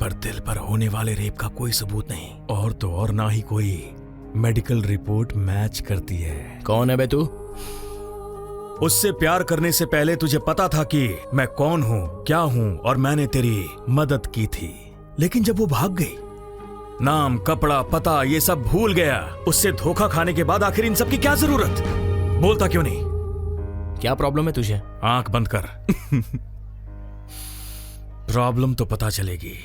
पर दिल पर होने वाले रेप का कोई सबूत नहीं, और तो और ना ही कोई मेडिकल रिपोर्ट मैच करती है। कौन है बे तू? उससे प्यार करने से पहले तुझे पता था कि मैं कौन हूं, क्या हूं, और मैंने तेरी मदद की थी, लेकिन जब वो भाग गई, नाम, कपड़ा, पता ये सब भूल गया। उससे धोखा खाने के बाद आखिर इन सब की क्या जरूरत? बोलता क्यों नहीं? क्या प्रॉब्लम है तुझे? आंख बंद कर। प्रॉब्लम तो पता चलेगी,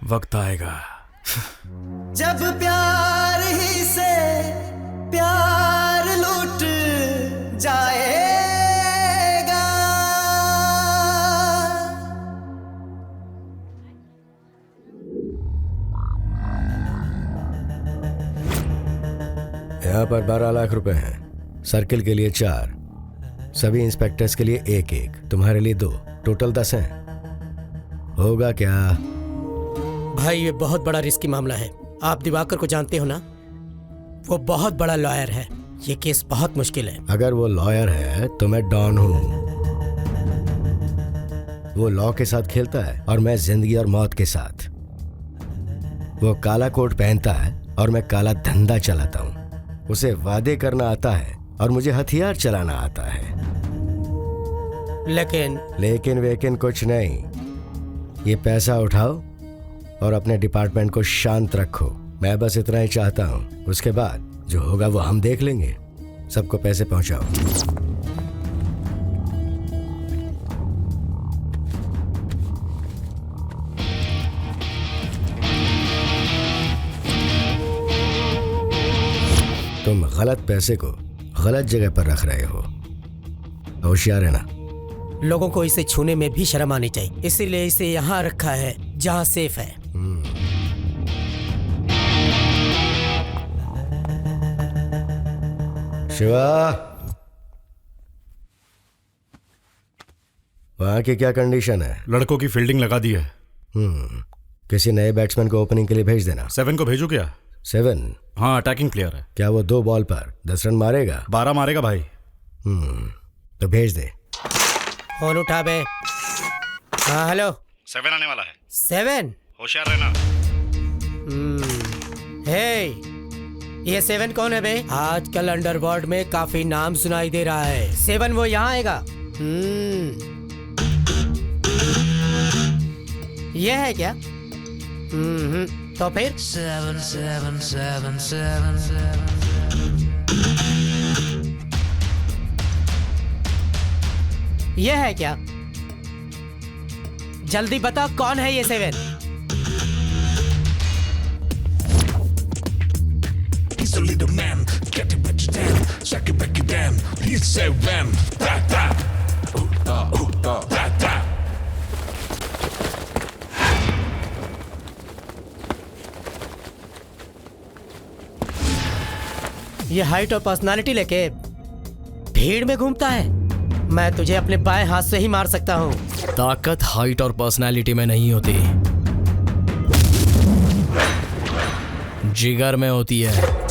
वक्त आएगा। जब प्यार ही से प्यार लूट जाएगा, यहाँ पर 12 लाख रुपए हैं। सर्किल के लिए 4, सभी इंस्पेक्टर्स के लिए 1-1, तुम्हारे लिए 2, टोटल 10 हैं। होगा क्या? भाई ये बहुत बड़ा रिस्की मामला है। आप दिवाकर को जानते हो ना? वो बहुत बड़ा लॉयर है। ये केस बहुत मुश्किल है। अगर वो लॉयर है तो मैं डॉन हूँ। वो लॉ के साथ खेलता है और मैं जिंदगी और मौत के साथ। वो काला कोट पहनता है और मैं काला धंधा चलाता हूँ। उसे वादे करना आता है और मुझे हथियार चलाना आता है। लेकिन वेकिन कुछ नहीं। ये पैसा उठाओ और अपने डिपार्टमेंट को शांत रखो। मैं बस इतना ही चाहता हूँ। उसके बाद जो होगा वो हम देख लेंगे। सबको पैसे पहुंचाओ। तुम गलत पैसे को गलत जगह पर रख रहे हो। होशियार है ना? लोगों को इसे छूने में भी शर्म आनी चाहिए, इसीलिए इसे यहाँ रखा है जहाँ सेफ है। शिवा, वहाँ की क्या कंडीशन है? लड़कों की फील्डिंग लगा दी है। किसी नए बैट्समैन को ओपनिंग के लिए भेज देना। 7 को भेजू क्या? 7? हाँ, अटैकिंग प्लेयर है। क्या वो 2 बॉल पर 10 रन मारेगा? 12 मारेगा भाई। तो भेज दे। फोन उठा बे। हाँ हेलो। 7 आने वाला है। 7? होशियार रहना। हे, ये 7 कौन है बे? आजकल अंडरवर्ल्ड में काफी नाम सुनाई दे रहा है। 7 वो यहाँ आएगा? ये है क्या? तो फिर 7 7 7 7 7। ये है क्या? जल्दी बता कौन है ये 7? He's a little man, get it back down, shake it back down. He's 7, da da, da da. ये हाइट और पर्सनालिटी लेके भीड़ में घूमता है। मैं तुझे अपने बाएं हाथ से ही मार सकता हूँ। ताकत हाइट और पर्सनालिटी में नहीं होती, जिगर में होती है।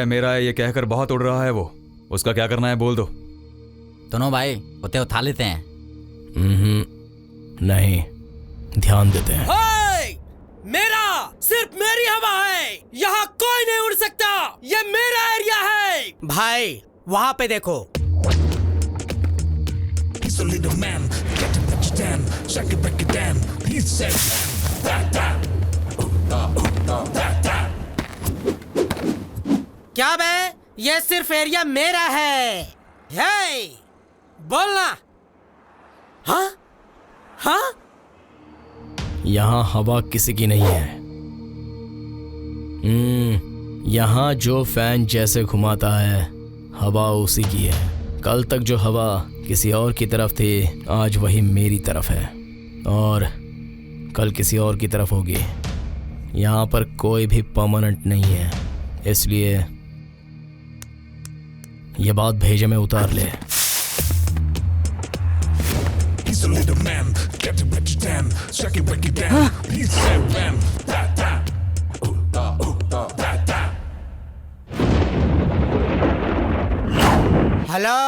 मेरा है ये कहकर बहुत उड़ रहा है वो। उसका क्या करना है बोल दो। दोनों भाई उसे उठा लेते हैं। नहीं, ध्यान देते हैं। मेरा सिर्फ मेरी हवा है, यहाँ कोई नहीं उड़ सकता। ये मेरा एरिया है। भाई वहाँ पे देखो। क्या बे, ये सिर्फ एरिया मेरा है। हे, बोलना। हाँ हाँ, यहाँ हवा किसी की नहीं है। यहाँ जो फैन जैसे घुमाता है हवा उसी की है। कल तक जो हवा किसी और की तरफ थी आज वही मेरी तरफ है और कल किसी और की तरफ होगी। यहाँ पर कोई भी परमानेंट नहीं है, इसलिए ये बात भेजे में उतार ले। हेलो।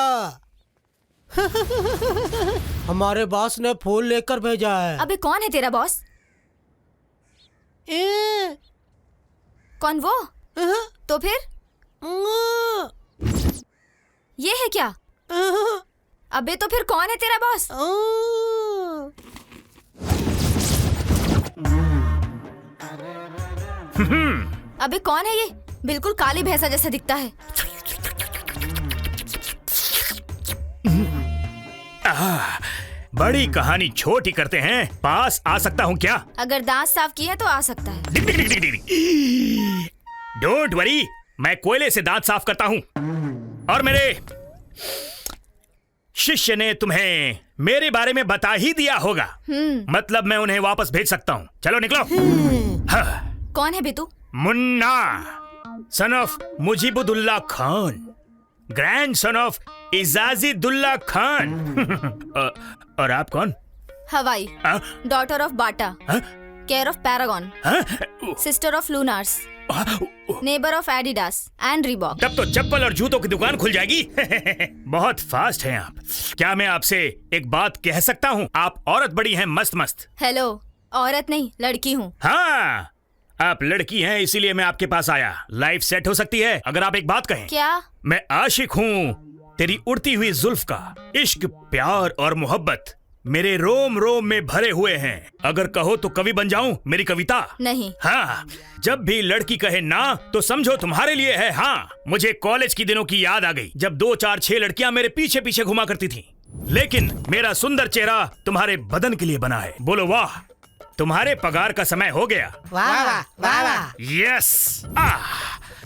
हमारे बॉस ने फूल लेकर भेजा है। अबे कौन है तेरा बॉस? कौन वो? तो फिर ये है क्या? अबे तो फिर कौन है तेरा बॉस? अबे कौन है ये? बिल्कुल काली भैंसा जैसा दिखता है। बड़ी कहानी छोटी करते हैं। पास आ सकता हूँ क्या? अगर दांत साफ किए हैं तो आ सकता है। डोंट वरी, मैं कोयले से दांत साफ करता हूँ और मेरे शिष्य ने तुम्हें मेरे बारे में बता ही दिया होगा। मतलब मैं उन्हें वापस भेज सकता हूँ। चलो निकलो। हाँ। कौन है बेतू? Munna, son of Mujibuddaula Khan, grand son of Ijazuddaula Khan. और आप कौन? Hawaii, daughter of Bata, care of Paragon, sister of Lunars, neighbour of Adidas and Reebok. तब तो चप्पल और जूतों की दुकान खुल जाएगी। बहुत फास्ट हैं आप। क्या मैं आपसे एक बात कह सकता हूँ? आप औरत बड़ी हैं, मस्त मस्त। हेलो, औरत नहीं लड़की हूँ। हाँ, आप लड़की हैं इसीलिए मैं आपके पास आया। लाइफ सेट हो सकती है अगर आप एक बात कहें। क्या? मैं आशिक हूँ तेरी उड़ती हुई जुल्फ का। इश्क, प्यार और मोहब्बत मेरे रोम रोम में भरे हुए हैं। अगर कहो तो कवि बन जाऊं मेरी कविता। नहीं। हाँ, जब भी लड़की कहे ना तो समझो तुम्हारे लिए है हाँ। मुझे कॉलेज की दिनों की याद आ गई जब 2 4 6 लड़कियां मेरे पीछे पीछे घुमा करती थीं। लेकिन मेरा सुंदर चेहरा तुम्हारे बदन के लिए बना है। बोलो वाह। तुम्हारे पगार का समय हो गया। वाह वाह वाह वाह। यस।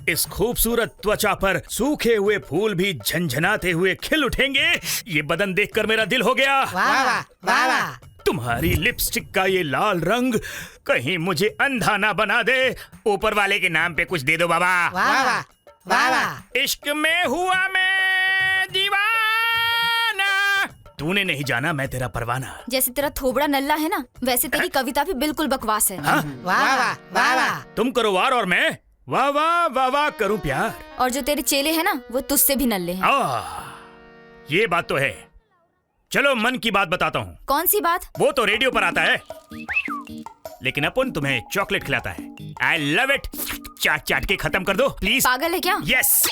इस खूबसूरत त्वचा पर सूखे हुए फूल भी झंझनाते हुए खिल उठेंगे। ये बदन देखकर मेरा दिल हो गया। वाह वाह वाह वाह। तुम्हारी लिपस्टिक का ये लाल रंग कहीं मुझे अंधा ना बना दे। ऊपर वाले के नाम पे कुछ दे दो बाबा। वाह वाह वाह वाह। इश्क में हुआ मैं दीवाना। तूने नहीं जाना मैं तेरा परवाना। जैसे तेरा थोबड़ा नल्ला है ना, वैसे तेरी कविता भी बिल्कुल बकवास है। वाह वाह वाह वाह। तुम करो वार और मैं वाह वाह वाह वाह करूं प्यार। और जो तेरे चेले हैं ना, वो तुझसे भी नल्ले हैं। ये बात तो है। चलो मन की बात बताता हूँ। कौन सी बात? वो तो रेडियो पर आता है, लेकिन अपन तुम्हें चॉकलेट खिलाता है। I love it. चाट चाट के खत्म कर दो प्लीज। पागल है क्या? यस।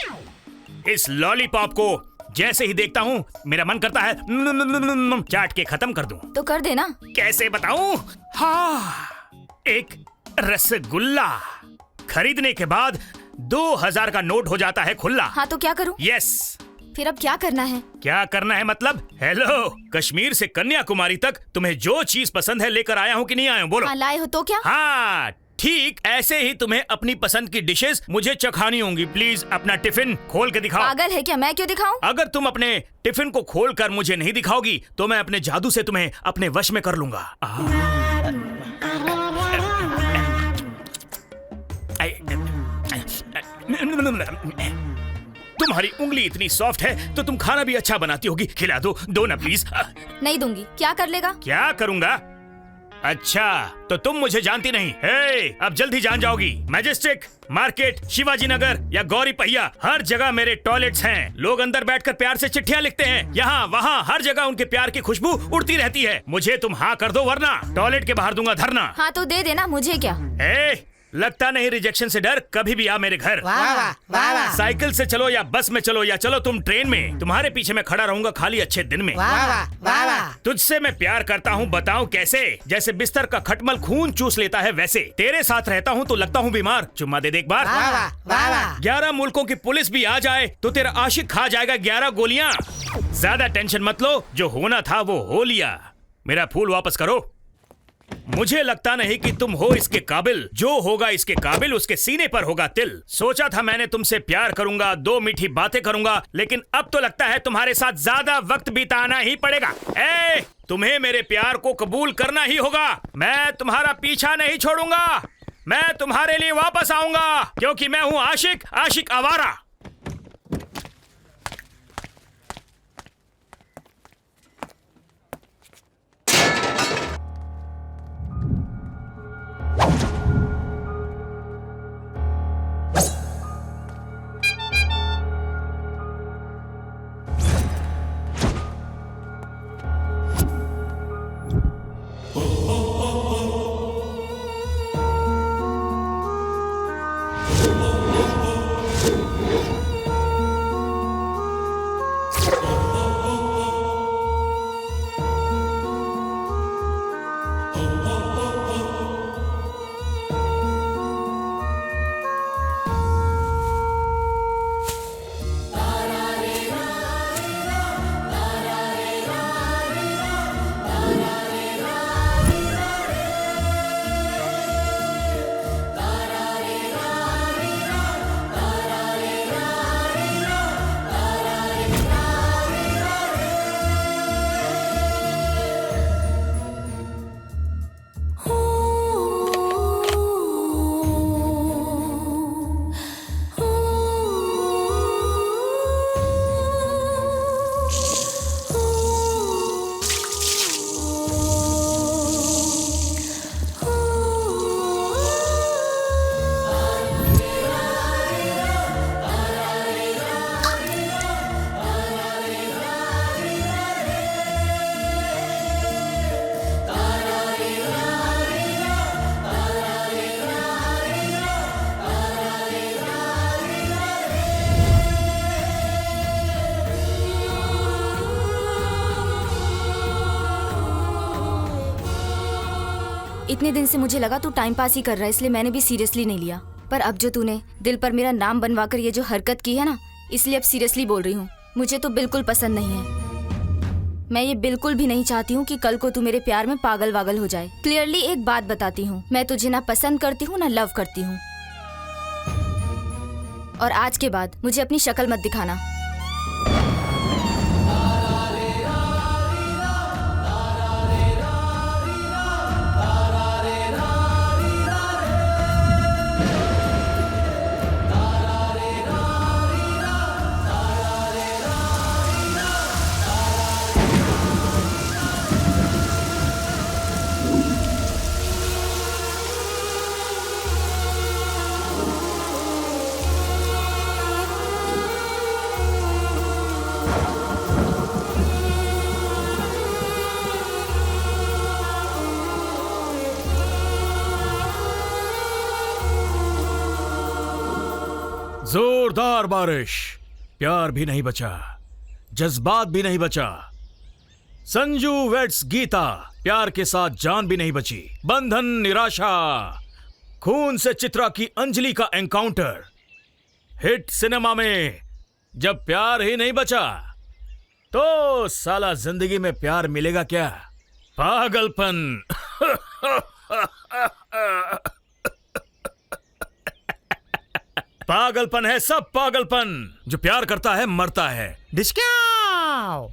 इस लॉलीपॉप को जैसे ही देखता हूँ मेरा मन करता है चाट के खत्म कर दूं। तो कर देना। कैसे बताऊं? हाँ, एक रसगुल्ला खरीदने के बाद 2000 का नोट हो जाता है खुला। हाँ तो क्या करूं? यस। फिर अब क्या करना है? क्या करना है मतलब? हेलो, कश्मीर से कन्याकुमारी तक तुम्हें जो चीज पसंद है लेकर आया हूँ कि नहीं आया हूँ? बोलो। हाँ, लाए हो तो क्या? हाँ ठीक ऐसे ही तुम्हें अपनी पसंद की डिशेस मुझे चखानी होंगी। प्लीज अपना टिफिन खोल के दिखाओ। पागल है क्या? मैं क्यों दिखाऊं? अगर तुम अपने टिफिन को खोल कर मुझे नहीं दिखाओगी तो मैं अपने जादू से तुम्हें अपने वश में कर लूंगा। तुम्हारी उंगली इतनी सॉफ्ट है तो तुम खाना भी अच्छा बनाती होगी। खिला दो ना प्लीज। नहीं दूंगी। क्या कर लेगा? क्या करूंगा? अच्छा तो तुम मुझे जानती नहीं। अब जल्दी जान जाओगी। मैजेस्टिक, मार्केट, शिवाजी नगर या गौरी पहिया, हर जगह मेरे टॉयलेट्स हैं। लोग अंदर बैठकर प्यार से चिट्ठियां लिखते हैं। यहाँ वहाँ हर जगह उनके प्यार की खुशबू उड़ती रहती है। मुझे तुम हाँ कर दो वरना टॉयलेट के बाहर दूंगा धरना। हाँ तो दे देना, मुझे क्या। लगता नहीं रिजेक्शन से डर। कभी भी आ मेरे घर। वाह वाह वाह वाह। साइकिल से चलो या बस में चलो या चलो तुम ट्रेन में, तुम्हारे पीछे मैं खड़ा रहूंगा खाली अच्छे दिन में। वाह वाह वाह वाह। तुझसे मैं प्यार करता हूँ बताऊँ कैसे? जैसे बिस्तर का खटमल खून चूस लेता है वैसे। तेरे साथ रहता हूँ तो लगता हूँ बीमार। चुम्मा दे एक बार। वाह वाह वाह वाह। 11 मुल्कों की पुलिस भी आ जाए तो तेरा आशिक खा जाएगा 11 गोलियां। ज्यादा टेंशन मत लो, जो होना था वो हो लिया। मेरा फूल वापस करो। मुझे लगता नहीं कि तुम हो इसके काबिल। जो होगा इसके काबिल उसके सीने पर होगा तिल। सोचा था मैंने तुमसे प्यार करूंगा, 2 मीठी बातें करूंगा, लेकिन अब तो लगता है तुम्हारे साथ ज्यादा वक्त बिताना ही पड़ेगा। तुम्हें मेरे प्यार को कबूल करना ही होगा। मैं तुम्हारा पीछा नहीं छोड़ूंगा। मैं तुम्हारे लिए वापस आऊंगा क्योंकि मैं हूँ आशिक, आशिक आवारा। इतने दिन से मुझे लगा तू टाइम पास ही कर रहा है, इसलिए मैंने भी सीरियसली नहीं लिया। पर अब जो तूने दिल पर मेरा नाम बनवाकर ये जो हरकत की है ना, इसलिए अब सीरियसली बोल रही हूँ। मुझे तो बिल्कुल पसंद नहीं है। मैं ये बिल्कुल भी नहीं चाहती हूँ कि कल को तू मेरे प्यार में पागल वागल हो जाए। क्लियरली एक बात बताती हूँ, मैं तुझे ना पसंद करती हूँ ना लव करती हूँ। और आज के बाद मुझे अपनी शक्ल मत दिखाना। जोरदार बारिश, प्यार भी नहीं बचा, जज्बात भी नहीं बचा। संजू वेट्स गीता, प्यार के साथ जान भी नहीं बची। बंधन, निराशा, खून से चित्रा की अंजलि का एनकाउंटर। हिट सिनेमा में जब प्यार ही नहीं बचा तो साला जिंदगी में प्यार मिलेगा क्या? पागलपन। पागलपन है सब पागलपन। जो प्यार करता है मरता है। डिस्काउ।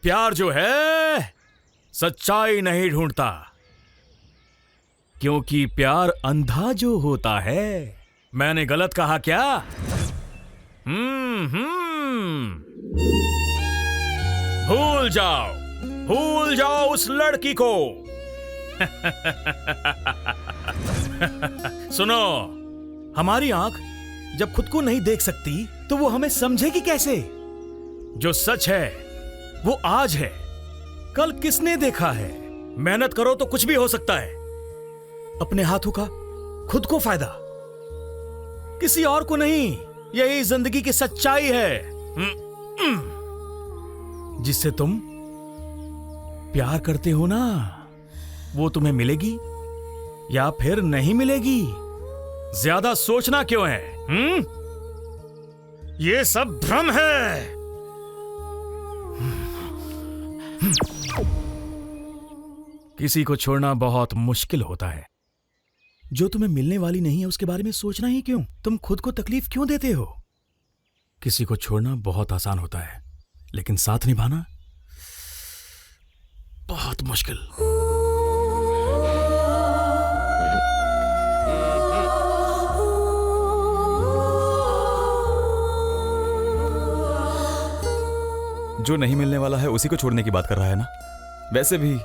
प्यार जो है सच्चाई नहीं ढूंढता, क्योंकि प्यार अंधा जो होता है। मैंने गलत कहा क्या? भूल जाओ उस लड़की को। सुनो, हमारी आंख जब खुद को नहीं देख सकती तो वो हमें समझेगी कैसे? जो सच है वो आज है, कल किसने देखा है? मेहनत करो तो कुछ भी हो सकता है। अपने हाथों का खुद को फायदा, किसी और को नहीं। यही जिंदगी की सच्चाई है। जिससे तुम प्यार करते हो ना, वो तुम्हें मिलेगी या फिर नहीं मिलेगी। ज्यादा सोचना क्यों है? ये सब भ्रम है। किसी को छोड़ना बहुत मुश्किल होता है। जो तुम्हें मिलने वाली नहीं है उसके बारे में सोचना ही क्यों? तुम खुद को तकलीफ क्यों देते हो? किसी को छोड़ना बहुत आसान होता है, लेकिन साथ निभाना बहुत मुश्किल। जो नहीं मिलने वाला है उसी को छोड़ने की बात कर रहा है ना? वैसे भी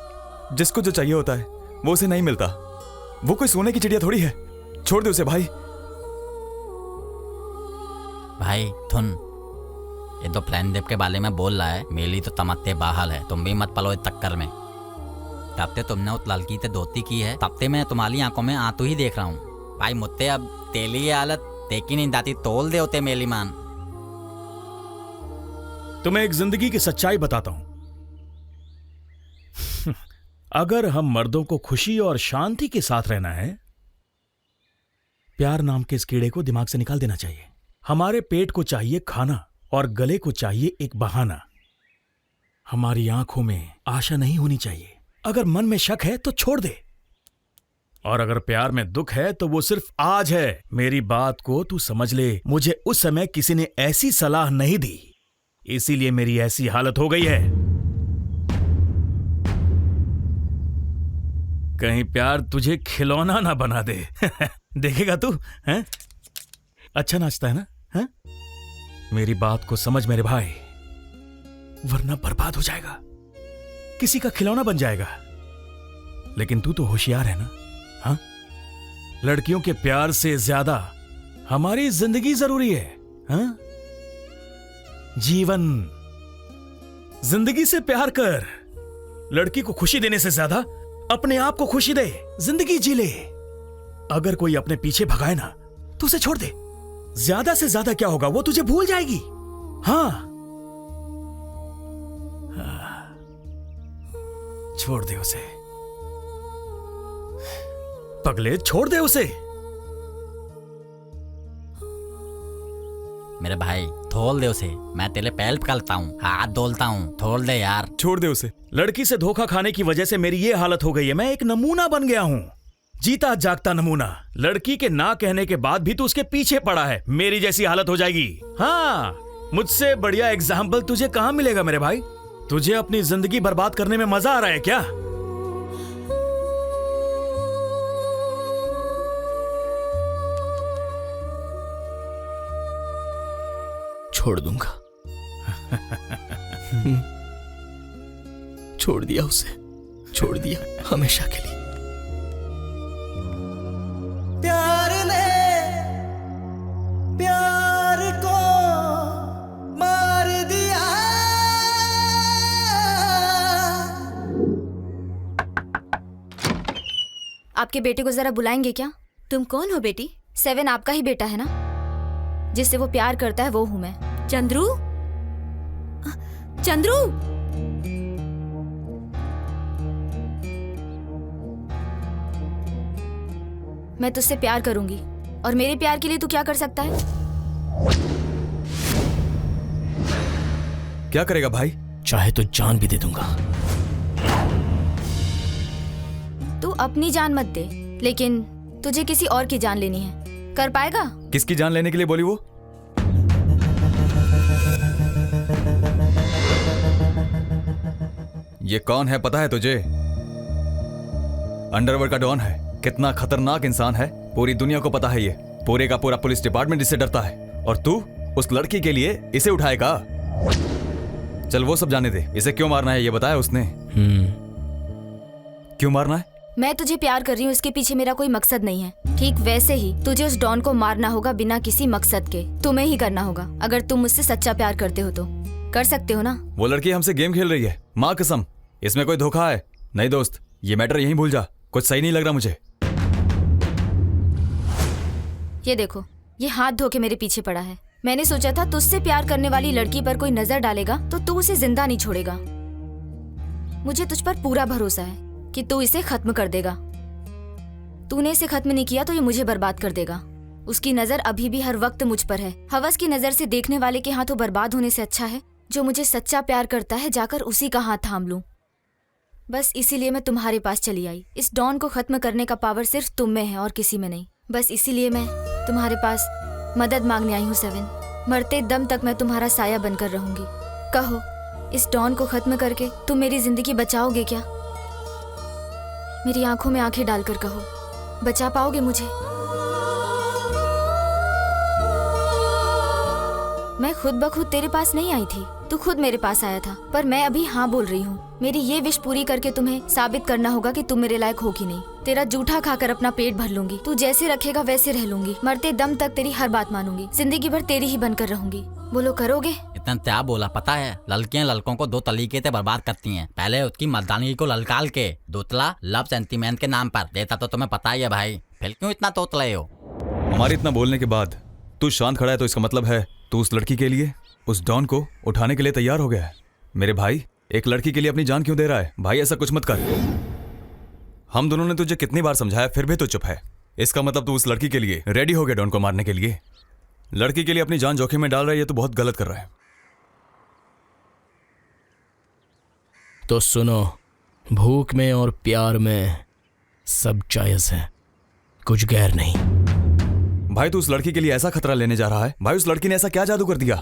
जिसको जो चाहिए होता है वो उसे नहीं मिलता। वो कोई सोने की चिड़िया थोड़ी है। छोड़ दे उसे भाई। भाई थुन, ये तो प्लान देव के बारे में बोल रहा है। मेरी तो तमत्ते बाहल है। तुम भी मत पलो इस चक्कर में। तब ते तुमने उस लड़की से दोस्ती की है, तब ते मैं तुम्हारी आंखों में आंसू ही देख रहा हूँ। भाई मुझसे अब तेली ये हालत देखी नहीं जाती। तोल दे होते मेरी मान। तुम्हें एक जिंदगी की सच्चाई बताता हूं। अगर हम मर्दों को खुशी और शांति के साथ रहना है, प्यार नाम के इस कीड़े को दिमाग से निकाल देना चाहिए। हमारे पेट को चाहिए खाना और गले को चाहिए एक बहाना। हमारी आंखों में आशा नहीं होनी चाहिए। अगर मन में शक है तो छोड़ दे, और अगर प्यार में दुख है तो वो सिर्फ आज है। मेरी बात को तू समझ ले। मुझे उस समय किसी ने ऐसी सलाह नहीं दी, इसीलिए मेरी ऐसी हालत हो गई है। कहीं प्यार तुझे खिलौना ना बना दे। देखेगा तू हैं? अच्छा नाचता है ना? हैं? मेरी बात को समझ मेरे भाई, वरना बर्बाद हो जाएगा, किसी का खिलौना बन जाएगा। लेकिन तू तो होशियार है ना? हाँ? लड़कियों के प्यार से ज्यादा हमारी जिंदगी जरूरी है। हाँ? जीवन, जिंदगी से प्यार कर। लड़की को खुशी देने से ज्यादा अपने आप को खुशी दे, जिंदगी जी ले। अगर कोई अपने पीछे भगाए ना तो उसे छोड़ दे। ज्यादा से ज्यादा क्या होगा, वो तुझे भूल जाएगी। हाँ, छोड़ दे उसे। पगले छोड़ दे उसे। मेरे भाई थोल दे उसे, मैं तेरे पैर पकड़ता हूँ, हाथ धोलता हूँ, थोल दे यार। छोड़ दे उसे। लड़की से धोखा खाने की वजह से मेरी ये हालत हो गई है। मैं एक नमूना बन गया हूँ, जीता जागता नमूना। लड़की के ना कहने के बाद भी तू उसके पीछे पड़ा है। मेरी जैसी हालत हो जाएगी। हाँ, मुझसे बढ़िया एग्जाम्पल तुझे कहाँ मिलेगा मेरे भाई? तुझे अपनी जिंदगी बर्बाद करने में मजा आ रहा है क्या? छोड़ दूंगा। छोड़ दिया उसे, छोड़ दिया हमेशा के लिए। प्यार ने प्यार को मार दिया। आपके बेटे को जरा बुलाएंगे क्या? तुम कौन हो बेटी? 7 आपका ही बेटा है ना? जिससे वो प्यार करता है वो हूं मैं। चंद्रू, चंद्रू, मैं तुझसे प्यार करूंगी और मेरे प्यार के लिए तू क्या कर सकता है? क्या करेगा भाई? चाहे तो जान भी दे दूंगा। तू अपनी जान मत दे, लेकिन तुझे किसी और की जान लेनी है। कर पाएगा? किसकी जान लेने के लिए बोली वो? ये कौन है पता है तुझे? अंडरवर्ल्ड का डॉन है। कितना खतरनाक इंसान है पूरी दुनिया को पता है। ये पूरे का पूरा पुलिस डिपार्टमेंट इससे डरता है, और तू उस लड़की के लिए इसे उठाएगा? चल वो सब जाने दे, इसे क्यों मारना है ये बताया उसने? क्यों मारना है? मैं तुझे प्यार कर रही हूँ, इसके पीछे मेरा कोई मकसद नहीं है। ठीक वैसे ही तुझे उस डॉन को मारना होगा बिना किसी मकसद के। तुम्हें ही करना होगा। अगर तुम मुझसे सच्चा प्यार करते हो तो कर सकते हो ना? वो लड़की हमसे गेम खेल रही है, माँ कसम। इसमें कोई धोखा है? नहीं दोस्त, ये मैटर यहीं भूल जा। कुछ सही नहीं लग रहा मुझे। ये देखो, ये हाथ धो के मेरे पीछे पड़ा है। मैंने सोचा था तुझसे प्यार करने वाली लड़की पर कोई नजर डालेगा तो तू उसे जिंदा नहीं छोड़ेगा। मुझे तुझ पर पूरा भरोसा है कि तू इसे खत्म कर देगा। तूने इसे खत्म नहीं किया तो ये मुझे बर्बाद कर देगा। उसकी नजर अभी भी हर वक्त मुझ पर है। हवस की नजर से देखने वाले के हाथों बर्बाद होने से अच्छा है जो मुझे सच्चा प्यार करता है जाकर उसी का हाथ थाम लूं। बस इसीलिए मैं तुम्हारे पास चली आई। इस डॉन को खत्म करने का पावर सिर्फ तुम में है और किसी में नहीं। बस इसीलिए मैं तुम्हारे पास मदद मांगने आई हूँ 7। मरते दम तक मैं तुम्हारा साया बनकर रहूंगी। कहो, इस डॉन को खत्म करके तुम मेरी जिंदगी बचाओगे क्या? मेरी आंखों में आंखें डालकर कहो, बचा पाओगे मुझे? मैं खुद ब खुद तेरे पास नहीं आई थी, तू खुद मेरे पास आया था। पर मैं अभी हाँ बोल रही हूँ। मेरी ये विश पूरी करके तुम्हें साबित करना होगा कि तुम मेरे लायक हो कि नहीं। तेरा जूठा खाकर अपना पेट भर लूंगी। तू जैसे रखेगा वैसे रह लूंगी। मरते दम तक तेरी हर बात मानूंगी। जिंदगी भर तेरी ही बनकर रहूंगी। बोलो, करोगे? इतना क्या बोला पता है? लड़कियां लड़कों को 2 तरीके से बर्बाद करती हैं। पहले उसकी मर्दानगी को ललकाल के, दूसरा लव सेंटीमेंट के नाम पर। देता तो तुम्हें पता ही है भाई, फिर क्यों इतना तोतले हो? हमारे इतना बोलने के बाद तू शांत खड़ा है तो इसका मतलब है तू उस लड़की के लिए, उस डॉन को उठाने के लिए तैयार हो गया है। मेरे भाई, एक लड़की के लिए अपनी जान क्यों दे रहा है? भाई ऐसा कुछ मत कर। हम दोनों ने तुझे कितनी बार समझाया फिर भी तू चुप है। इसका मतलब तू उस लड़की के लिए रेडी हो गया डॉन को मारने के लिए। लड़की के लिए अपनी जान जोखिम में डाल रहा है, ये तो बहुत गलत कर रहा है। तो सुनो, भूख में और प्यार में सब जायज है, कुछ गैर नहीं। भाई तू उस लड़की के लिए ऐसा खतरा लेने जा रहा है? भाई उस लड़की ने ऐसा क्या जादू कर दिया?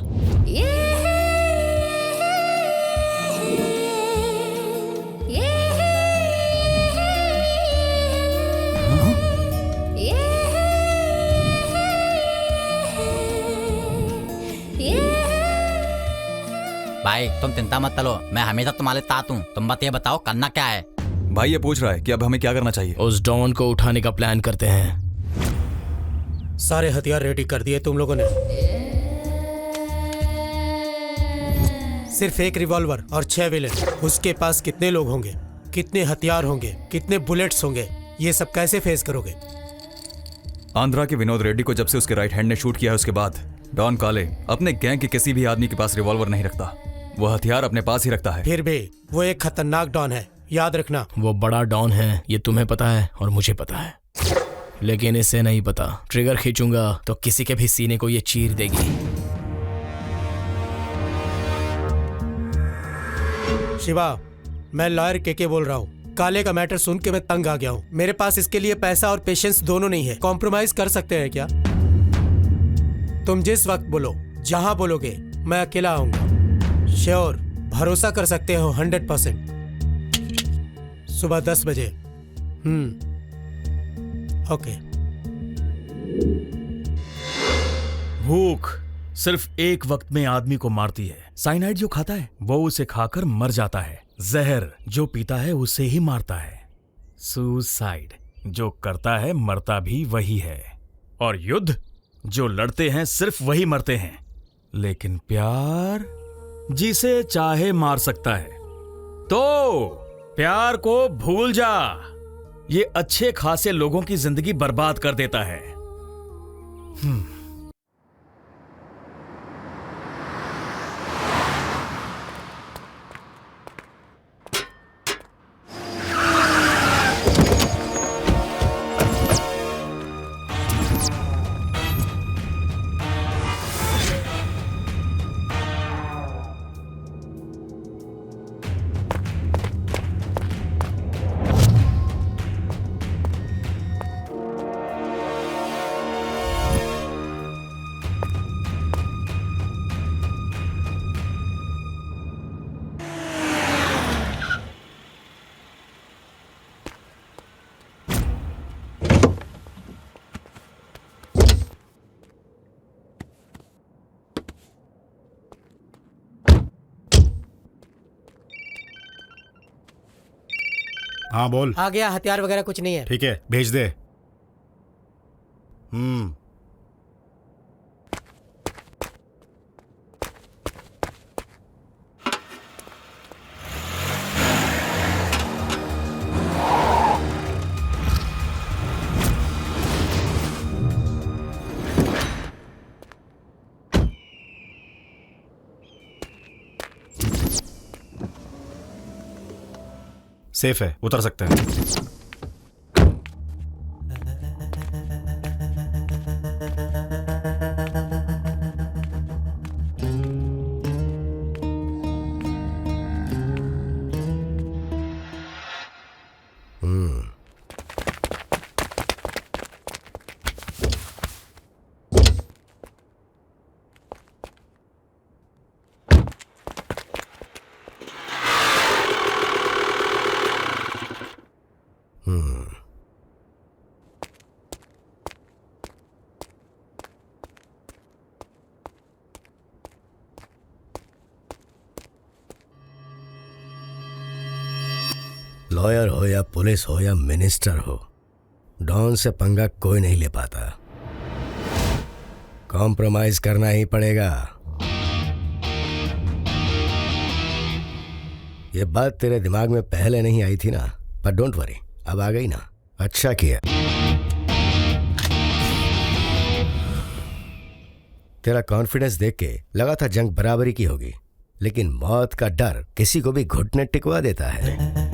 भाई तुम चिंता मत करो, मैं हमेशा तुम्हारे साथ हूँ। तुम बस ये बताओ करना क्या है? भाई ये पूछ रहा है कि अब हमें क्या करना चाहिए। उस डॉन को उठाने का प्लान करते हैं। सारे हथियार रेडी कर दिए तुम लोगों ने? सिर्फ एक रिवॉल्वर और 6 विलेन। उसके पास कितने लोग होंगे, कितने हथियार होंगे, कितने बुलेट्स होंगे, ये सब कैसे फेस करोगे? आंध्रा के विनोद रेड्डी को जब से उसके राइट हैंड ने शूट किया है उसके बाद डॉन काले अपने गैंग के किसी भी आदमी के पास रिवॉल्वर नहीं रखता। वो हथियार अपने पास ही रखता है। फिर भी वो एक खतरनाक डॉन है, याद रखना। वो बड़ा डॉन है, ये तुम्हें पता है और मुझे पता है। लेकिन इसे नहीं पता ट्रिगर खींचूंगा तो किसी के भी सीने को ये चीर देगी। शिवा, मैं लॉयर के बोल रहा हूँ। काले का मैटर सुन के मैं तंग आ गया हूँ। मेरे पास इसके लिए पैसा और पेशेंस दोनों नहीं है। कॉम्प्रोमाइज कर सकते हैं क्या? तुम जिस वक्त बोलो, जहाँ बोलोगे, मैं अकेला आऊंगा। श्योर, भरोसा कर सकते हो 100%। सुबह 10 बजे। ओके। भूख सिर्फ एक वक्त में आदमी को मारती है। साइनाइड जो खाता है वो उसे खाकर मर जाता है। जहर जो पीता है उसे ही मारता है। सुसाइड जो करता है मरता भी वही है। और युद्ध जो लड़ते हैं सिर्फ वही मरते हैं। लेकिन प्यार जिसे चाहे मार सकता है। तो प्यार को भूल जा। ये अच्छे खासे लोगों की जिंदगी बर्बाद कर देता है। हाँ बोल। आ गया, हथियार वगैरह कुछ नहीं है। ठीक है, भेज दे। सेफ है, उतर सकते हैं। लॉयर हो या पुलिस हो या मिनिस्टर हो, डॉन से पंगा कोई नहीं ले पाता। कॉम्प्रोमाइज करना ही पड़ेगा। ये बात तेरे दिमाग में पहले नहीं आई थी ना, पर डोंट वरी, अब आ गई ना। अच्छा किया। तेरा कॉन्फिडेंस देख के लगा था जंग बराबरी की होगी, लेकिन मौत का डर किसी को भी घुटने टिकवा देता है।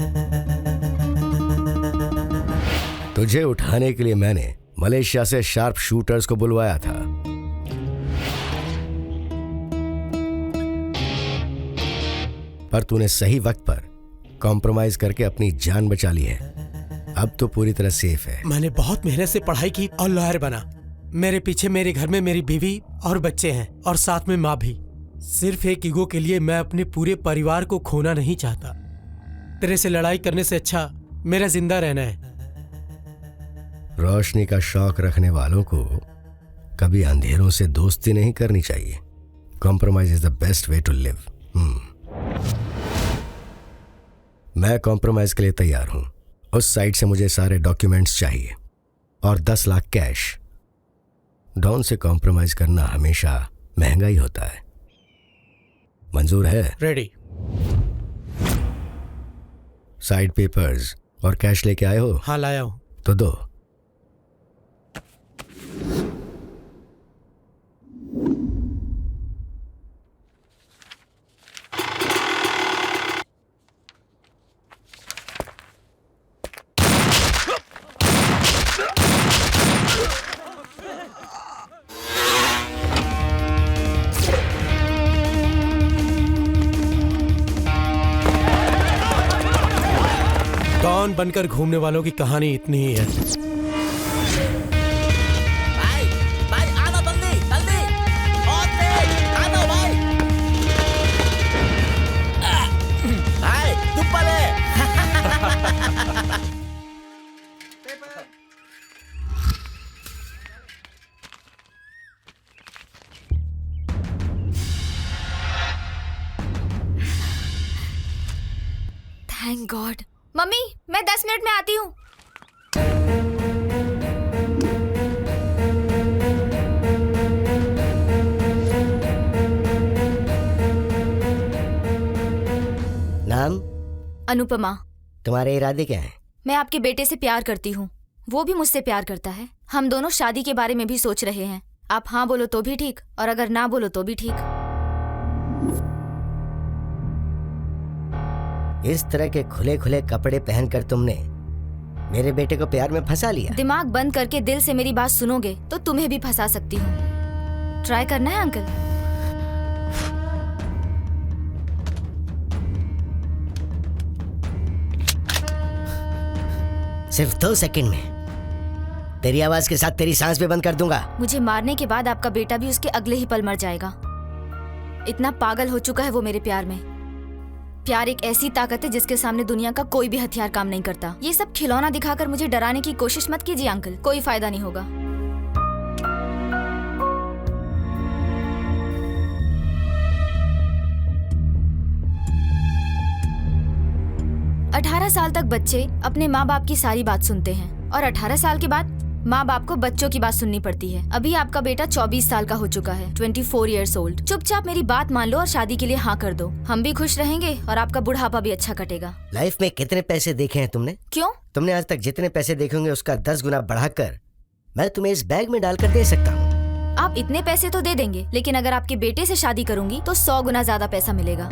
तुझे उठाने के लिए मैंने मलेशिया से शार्प शूटर्स को बुलवाया था। पर तूने सही वक्त पर कॉम्प्रोमाइज करके अपनी जान बचा ली है। अब तो पूरी तरह सेफ है। मैंने बहुत मेहनत से पढ़ाई की और लॉयर बना। मेरे पीछे मेरे घर में मेरी बीवी और बच्चे हैं, और साथ में माँ भी। सिर्फ एक ईगो के लिए मैं अपने पूरे परिवार को खोना नहीं चाहता। तेरे से लड़ाई करने से अच्छा मेरा जिंदा रहना है। रोशनी का शौक रखने वालों को कभी अंधेरों से दोस्ती नहीं करनी चाहिए। Compromise is the best way to live. मैं कॉम्प्रोमाइज के लिए तैयार हूं। उस साइट से मुझे सारे डॉक्यूमेंट्स चाहिए और 10 लाख कैश। डॉन से कॉम्प्रोमाइज करना हमेशा महंगा ही होता है। मंजूर है? रेडी। साइड पेपर्स और कैश लेके आए हो? हाँ, लाया हूं। तो दो। डॉन बनकर घूमने वालों की कहानी इतनी ही है। भाई भाई आ जाओ जल्दी जल्दी और तेज आ जाओ भाई। भाई धूप ले। Thank God. मम्मी, मैं 10 मिनट में आती हूँ। नाम? अनुपमा। तुम्हारे इरादे क्या हैं? मैं आपके बेटे से प्यार करती हूँ, वो भी मुझसे प्यार करता है। हम दोनों शादी के बारे में भी सोच रहे हैं। आप हाँ बोलो तो भी ठीक, और अगर ना बोलो तो भी ठीक। इस तरह के खुले खुले कपड़े पहनकर तुमने मेरे बेटे को प्यार में फंसा लिया। दिमाग बंद करके दिल से मेरी बात सुनोगे तो तुम्हें भी फंसा सकती हूँ। ट्राई करना है अंकल? सिर्फ 2 सेकंड में तेरी आवाज के साथ तेरी सांस भी बंद कर दूंगा। मुझे मारने के बाद आपका बेटा भी उसके अगले ही पल मर जाएगा। इतना पागल हो चुका है वो मेरे प्यार में। प्यार एक ऐसी ताकत है जिसके सामने दुनिया का कोई भी हथियार काम नहीं करता। ये सब खिलौना दिखाकर मुझे डराने की कोशिश मत कीजिए अंकल, कोई फायदा नहीं होगा। « 18 साल तक बच्चे अपने माँ बाप की सारी बात सुनते हैं और 18 साल के बाद माँ बाप को बच्चों की बात सुननी पड़ती है। अभी आपका बेटा 24 साल का हो चुका है, 24 years old। चुपचाप मेरी बात मान लो और शादी के लिए हाँ कर दो। हम भी खुश रहेंगे और आपका बुढ़ापा भी अच्छा कटेगा। लाइफ में कितने पैसे देखे हैं तुमने? क्यों? तुमने आज तक जितने पैसे देखे होंगे उसका 10 गुना बढ़ाकर मैं तुम्हें इस बैग में डालकर दे सकता हूँ। आप इतने पैसे तो दे देंगे, लेकिन अगर आपके बेटे से शादी करूंगी तो 100 गुना ज्यादा पैसा मिलेगा।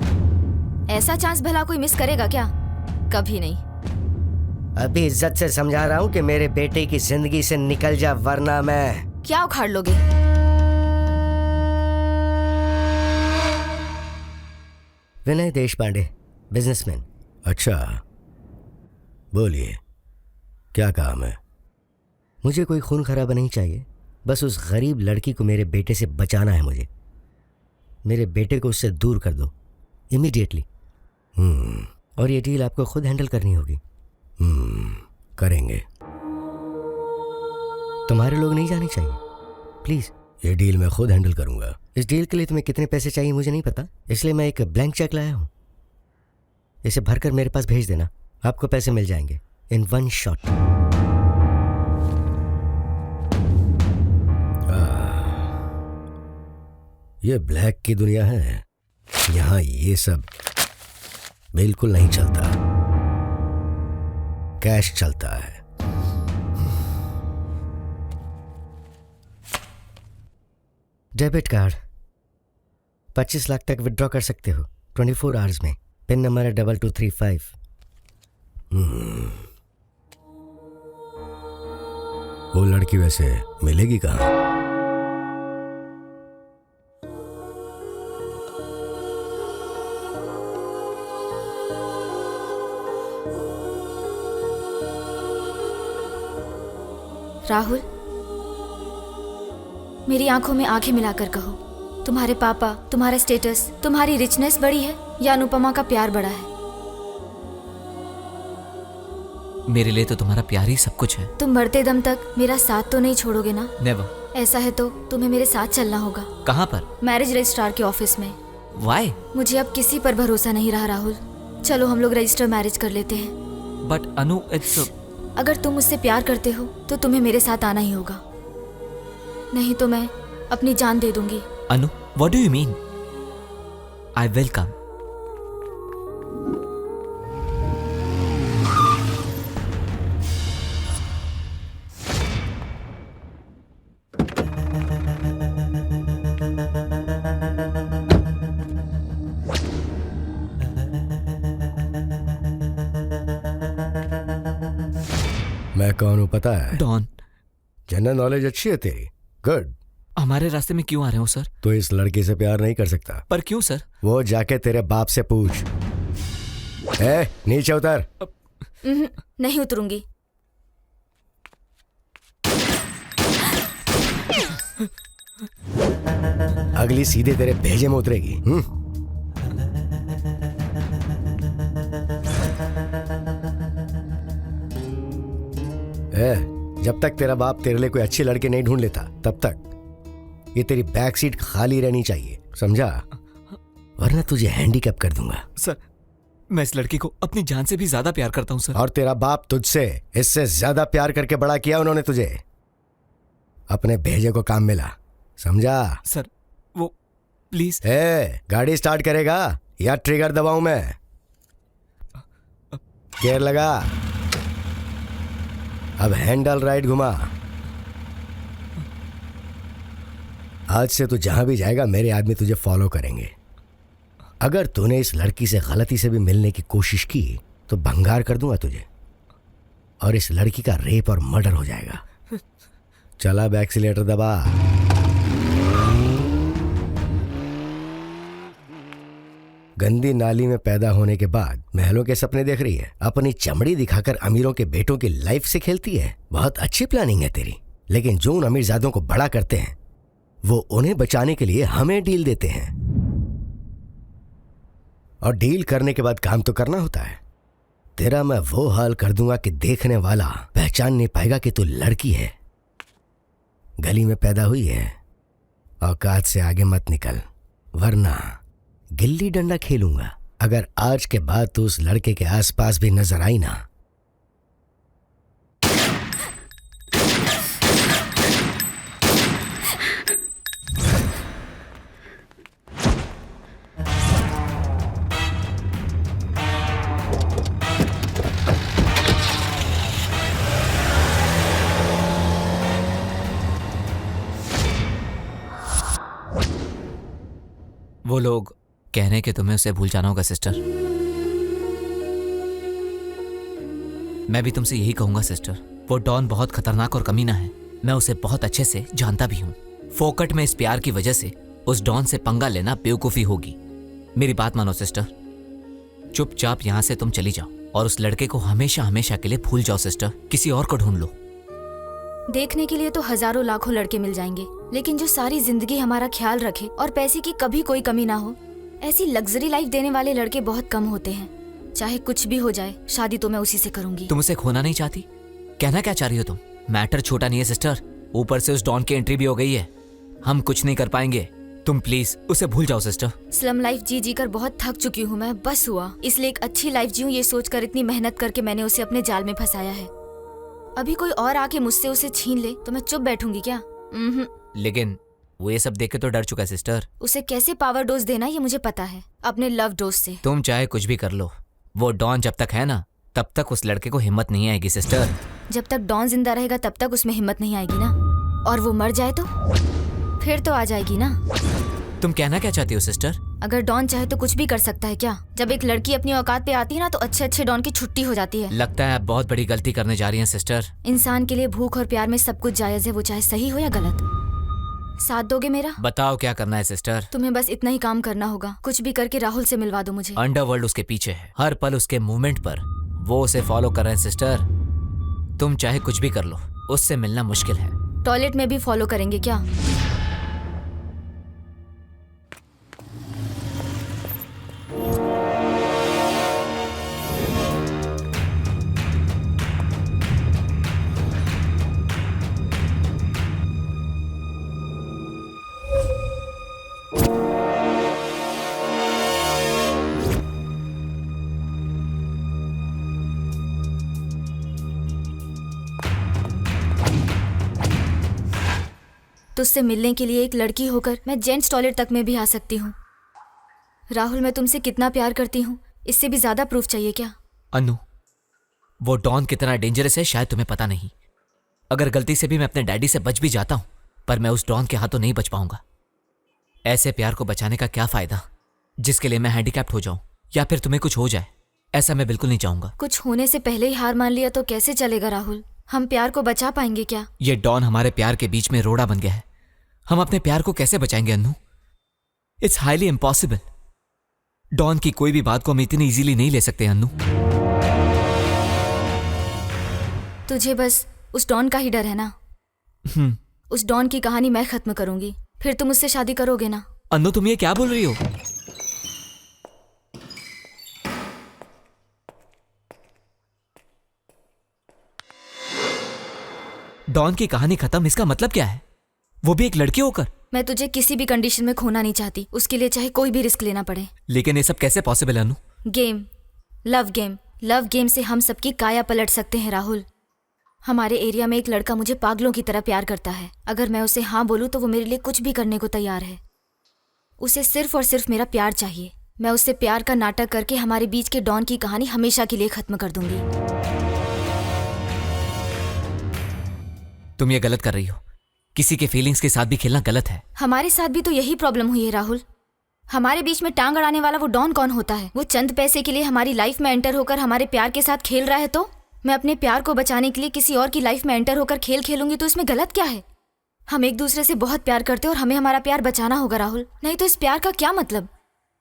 ऐसा चांस भला कोई मिस करेगा क्या? कभी नहीं। अभी इज्जत से समझा रहा हूँ कि मेरे बेटे की जिंदगी से निकल जा, वरना मैं। क्या उखाड़ लोगे? विनय देशपांडे, बिजनेसमैन। अच्छा, बोलिए क्या काम है? मुझे कोई खून खराबा नहीं चाहिए, बस उस गरीब लड़की को मेरे बेटे से बचाना है। मुझे मेरे बेटे को उससे दूर कर दो इमीडिएटली। और ये डील आपको खुद हैंडल करनी होगी। करेंगे। तुम्हारे लोग नहीं जाने चाहिए प्लीज। ये डील मैं खुद हैंडल करूंगा। इस डील के लिए तुम्हें कितने पैसे चाहिए मुझे नहीं पता, इसलिए मैं एक ब्लैंक चेक लाया हूं। इसे भरकर मेरे पास भेज देना, आपको पैसे मिल जाएंगे इन 1 शॉट। ये ब्लैक की दुनिया है, यहाँ ये सब बिल्कुल नहीं चलता, कैश चलता है। डेबिट कार्ड 25 लाख तक विड्रॉ कर सकते हो 24 आवर्स में। पिन नंबर है 2235। वो लड़की वैसे मिलेगी कहाँ? राहुल, मेरी आंखों में आंखें मिलाकर कहो, तुम्हारे पापा, तुम्हारा स्टेटस, तुम्हारी रिचनेस बड़ी है या अनुपमा का प्यार बड़ा है? मेरे लिए तो तुम्हारा प्यार ही सब कुछ है। तुम मरते दम तक मेरा साथ तो नहीं छोड़ोगे ना? नेवर। ऐसा है तो तुम्हें मेरे साथ चलना होगा। कहाँ पर? मैरिज रजिस्ट्रार के ऑफिस में। Why? मुझे अब किसी पर भरोसा नहीं रहा राहुल। चलो हम लोग रजिस्टर मैरिज कर लेते हैं। बट अनु, इट्स अगर तुम मुझसे प्यार करते हो तो तुम्हें मेरे साथ आना ही होगा, नहीं तो मैं अपनी जान दे दूंगी। Anu, what do you mean? I will come. मैं कौन हूँ पता है? डॉन। जनरल नॉलेज अच्छी है तेरी, गुड। हमारे रास्ते में क्यों आ रहे हो सर? तो इस लड़की से प्यार नहीं कर सकता। पर क्यों सर? वो जाके तेरे बाप से पूछ। नीचे उतर। नहीं उतरूंगी। अगली सीधे तेरे भेजे में उतरेगी। जब तक तेरा बाप तेरे लिए कोई अच्छे लड़के नहीं ढूंढ लेता तब तक ये तेरी बैक सीट खाली रहनी चाहिए, समझा? वरना तुझे हैंडीकैप कर दूंगा। सर, मैं इस लड़की को अपनी जान से भी ज्यादा प्यार करता हूँ सर। और तेरा बाप तुझसे इससे ज्यादा प्यार करके बड़ा किया उन्होंने तुझे। अपने भेजे को काम मिला, समझा? सर वो प्लीज। गाड़ी स्टार्ट करेगा या ट्रिगर दबाऊं मैं? गियर लगा, अब हैंडल राइट घुमा। आज से तू जहां भी जाएगा मेरे आदमी तुझे फॉलो करेंगे। अगर तूने इस लड़की से गलती से भी मिलने की कोशिश की तो भंगार कर दूंगा तुझे, और इस लड़की का रेप और मर्डर हो जाएगा। चला अब एक्सीलेटर दबा। गंदी नाली में पैदा होने के बाद महलों के सपने देख रही है, अपनी चमड़ी दिखाकर अमीरों के बेटों की लाइफ से खेलती है। बहुत अच्छी प्लानिंग है तेरी, लेकिन जो उन अमीरजादों को बड़ा करते हैं वो उन्हें बचाने के लिए हमें डील देते हैं, और डील करने के बाद काम तो करना होता है। तेरा मैं वो हाल कर दूंगा कि देखने वाला पहचान नहीं पाएगा कि तू लड़की है, गली में पैदा हुई है। औकात से आगे मत निकल, वरना गिल्ली डंडा खेलूंगा। अगर आज के बाद तू उस लड़के के आसपास भी नजर आई ना, वो लोग कह रहे हैं कि तुम्हें उसे भूल जाना होगा सिस्टर। मैं भी तुमसे यही कहूंगा सिस्टर। वो डॉन बहुत खतरनाक और कमीना है, मैं उसे बहुत अच्छे से जानता भी हूँ। फोकट में इस प्यार की वजह से उस डॉन से पंगा लेना बेवकूफी होगी। मेरी बात मानो सिस्टर, चुपचाप यहाँ से तुम चली जाओ और उस लड़के को हमेशा हमेशा के लिए भूल जाओ सिस्टर। किसी और को ढूंढ लो। देखने के लिए तो हजारों लाखों लड़के मिल जाएंगे, लेकिन जो सारी जिंदगी हमारा ख्याल रखे और पैसे की कभी कोई कमी ना हो, ऐसी लग्जरी लाइफ देने वाले लड़के बहुत कम होते हैं। चाहे कुछ भी हो जाए, शादी तो मैं उसी से करूंगी। तुम उसे खोना नहीं चाहती? कहना क्या चाह रही हो तुम? मैटर छोटा नहीं है सिस्टर, ऊपर से उस डॉन की एंट्री भी हो गई है। हम कुछ नहीं कर पाएंगे, तुम प्लीज उसे भूल जाओ सिस्टर। स्लम लाइफ जी जी कर बहुत थक चुकी हूँ मैं, बस हुआ। इसलिए एक अच्छी लाइफ जीऊं ये सोचकर इतनी मेहनत करके मैंने उसे अपने जाल में फंसाया है। अभी कोई और आके मुझसे उसे छीन ले तो मैं चुप बैठूंगी क्या? लेकिन वो ये सब देख के तो डर चुका है सिस्टर। उसे कैसे पावर डोज देना ये मुझे पता है, अपने लव डोज से। तुम चाहे कुछ भी कर लो, वो डॉन जब तक है ना तब तक उस लड़के को हिम्मत नहीं आएगी सिस्टर। जब तक डॉन जिंदा रहेगा तब तक उसमें हिम्मत नहीं आएगी ना, और वो मर जाए तो फिर तो आ जाएगी ना। तुम कहना क्या चाहती हो सिस्टर? अगर डॉन चाहे तो कुछ भी कर सकता है क्या? जब एक लड़की अपनी औकात पे आती है ना तो अच्छे अच्छे डॉन की छुट्टी हो जाती है। लगता है आप बहुत बड़ी गलती करने जा रही हैं सिस्टर। इंसान के लिए भूख और प्यार में सब कुछ जायज है, वो चाहे सही हो या गलत। साथ दोगे मेरा? बताओ क्या करना है सिस्टर? तुम्हें बस इतना ही काम करना होगा, कुछ भी करके राहुल से मिलवा दो मुझे। अंडरवर्ल्ड उसके पीछे है, हर पल उसके मूवमेंट पर वो उसे फॉलो कर रहे हैं सिस्टर। तुम चाहे कुछ भी कर लो, उससे मिलना मुश्किल है। टॉयलेट में भी फॉलो करेंगे क्या? तुझसे मिलने के लिए एक लड़की होकर मैं जेंट्स टॉयलेट तक में भी आ सकती हूँ। राहुल, मैं तुमसे कितना प्यार करती हूँ, इससे भी ज्यादा प्रूफ चाहिए क्या? अनु, वो डॉन कितना डेंजरस है शायद तुम्हें पता नहीं। अगर गलती से भी मैं अपने डैडी से बच भी जाता हूँ, पर मैं उस डॉन के हाथों नहीं बच पाऊंगा। ऐसे प्यार को बचाने का क्या फायदा जिसके लिए मैं हैंडीकैप्ड हो जाऊं या फिर तुम्हें कुछ हो जाए। ऐसा मैं बिल्कुल नहीं चाहूंगा। कुछ होने से पहले ही हार मान लिया तो कैसे चलेगा राहुल? हम प्यार को बचा पाएंगे क्या? ये डॉन हमारे प्यार के बीच में रोड़ा बन गया है। हम अपने प्यार को कैसे बचाएंगे Annu? It's highly impossible. Don की कोई भी बात को हम इतनी इजीली नहीं ले सकते अन्नू। तुझे बस उस डॉन का ही डर है ना? उस डॉन की कहानी मैं खत्म करूंगी, फिर तुम उससे शादी करोगे ना? अन्नू तुम ये क्या बोल रही हो? डॉन की कहानी खत्म, इसका मतलब क्या है? वो भी एक लड़की होकर? मैं तुझे किसी भी कंडीशन में खोना नहीं चाहती, उसके लिए चाहे कोई भी रिस्क लेना पड़े। लेकिन ये सब कैसे पॉसिबल है अनु? गेम, लव गेम से हम सबकी काया पलट सकते हैं राहुल। हमारे एरिया में एक लड़का मुझे पागलों की तरह प्यार करता है। अगर मैं उसे हाँ बोलूँ तो वो मेरे लिए कुछ भी करने को तैयार है। उसे सिर्फ और सिर्फ मेरा प्यार चाहिए। मैं उससे प्यार का नाटक करके हमारे बीच के डॉन की कहानी हमेशा के लिए खत्म कर दूंगी। तुम ये गलत कर रही हो। किसी के फीलिंग्स के साथ भी खेलना गलत है। हमारे साथ भी तो यही प्रॉब्लम हुई है राहुल। हमारे बीच में टांग अड़ाने वाला वो डॉन कौन होता है? वो चंद पैसे के लिए हमारी लाइफ में एंटर होकर हमारे प्यार के साथ खेल रहा है, तो मैं अपने प्यार को बचाने के लिए किसी और की लाइफ में एंटर होकर खेल खेलूंगी तो इसमें गलत क्या है? हम एक दूसरे से बहुत प्यार करते हैं और हमें हमारा प्यार बचाना होगा राहुल, नहीं तो इस प्यार का क्या मतलब?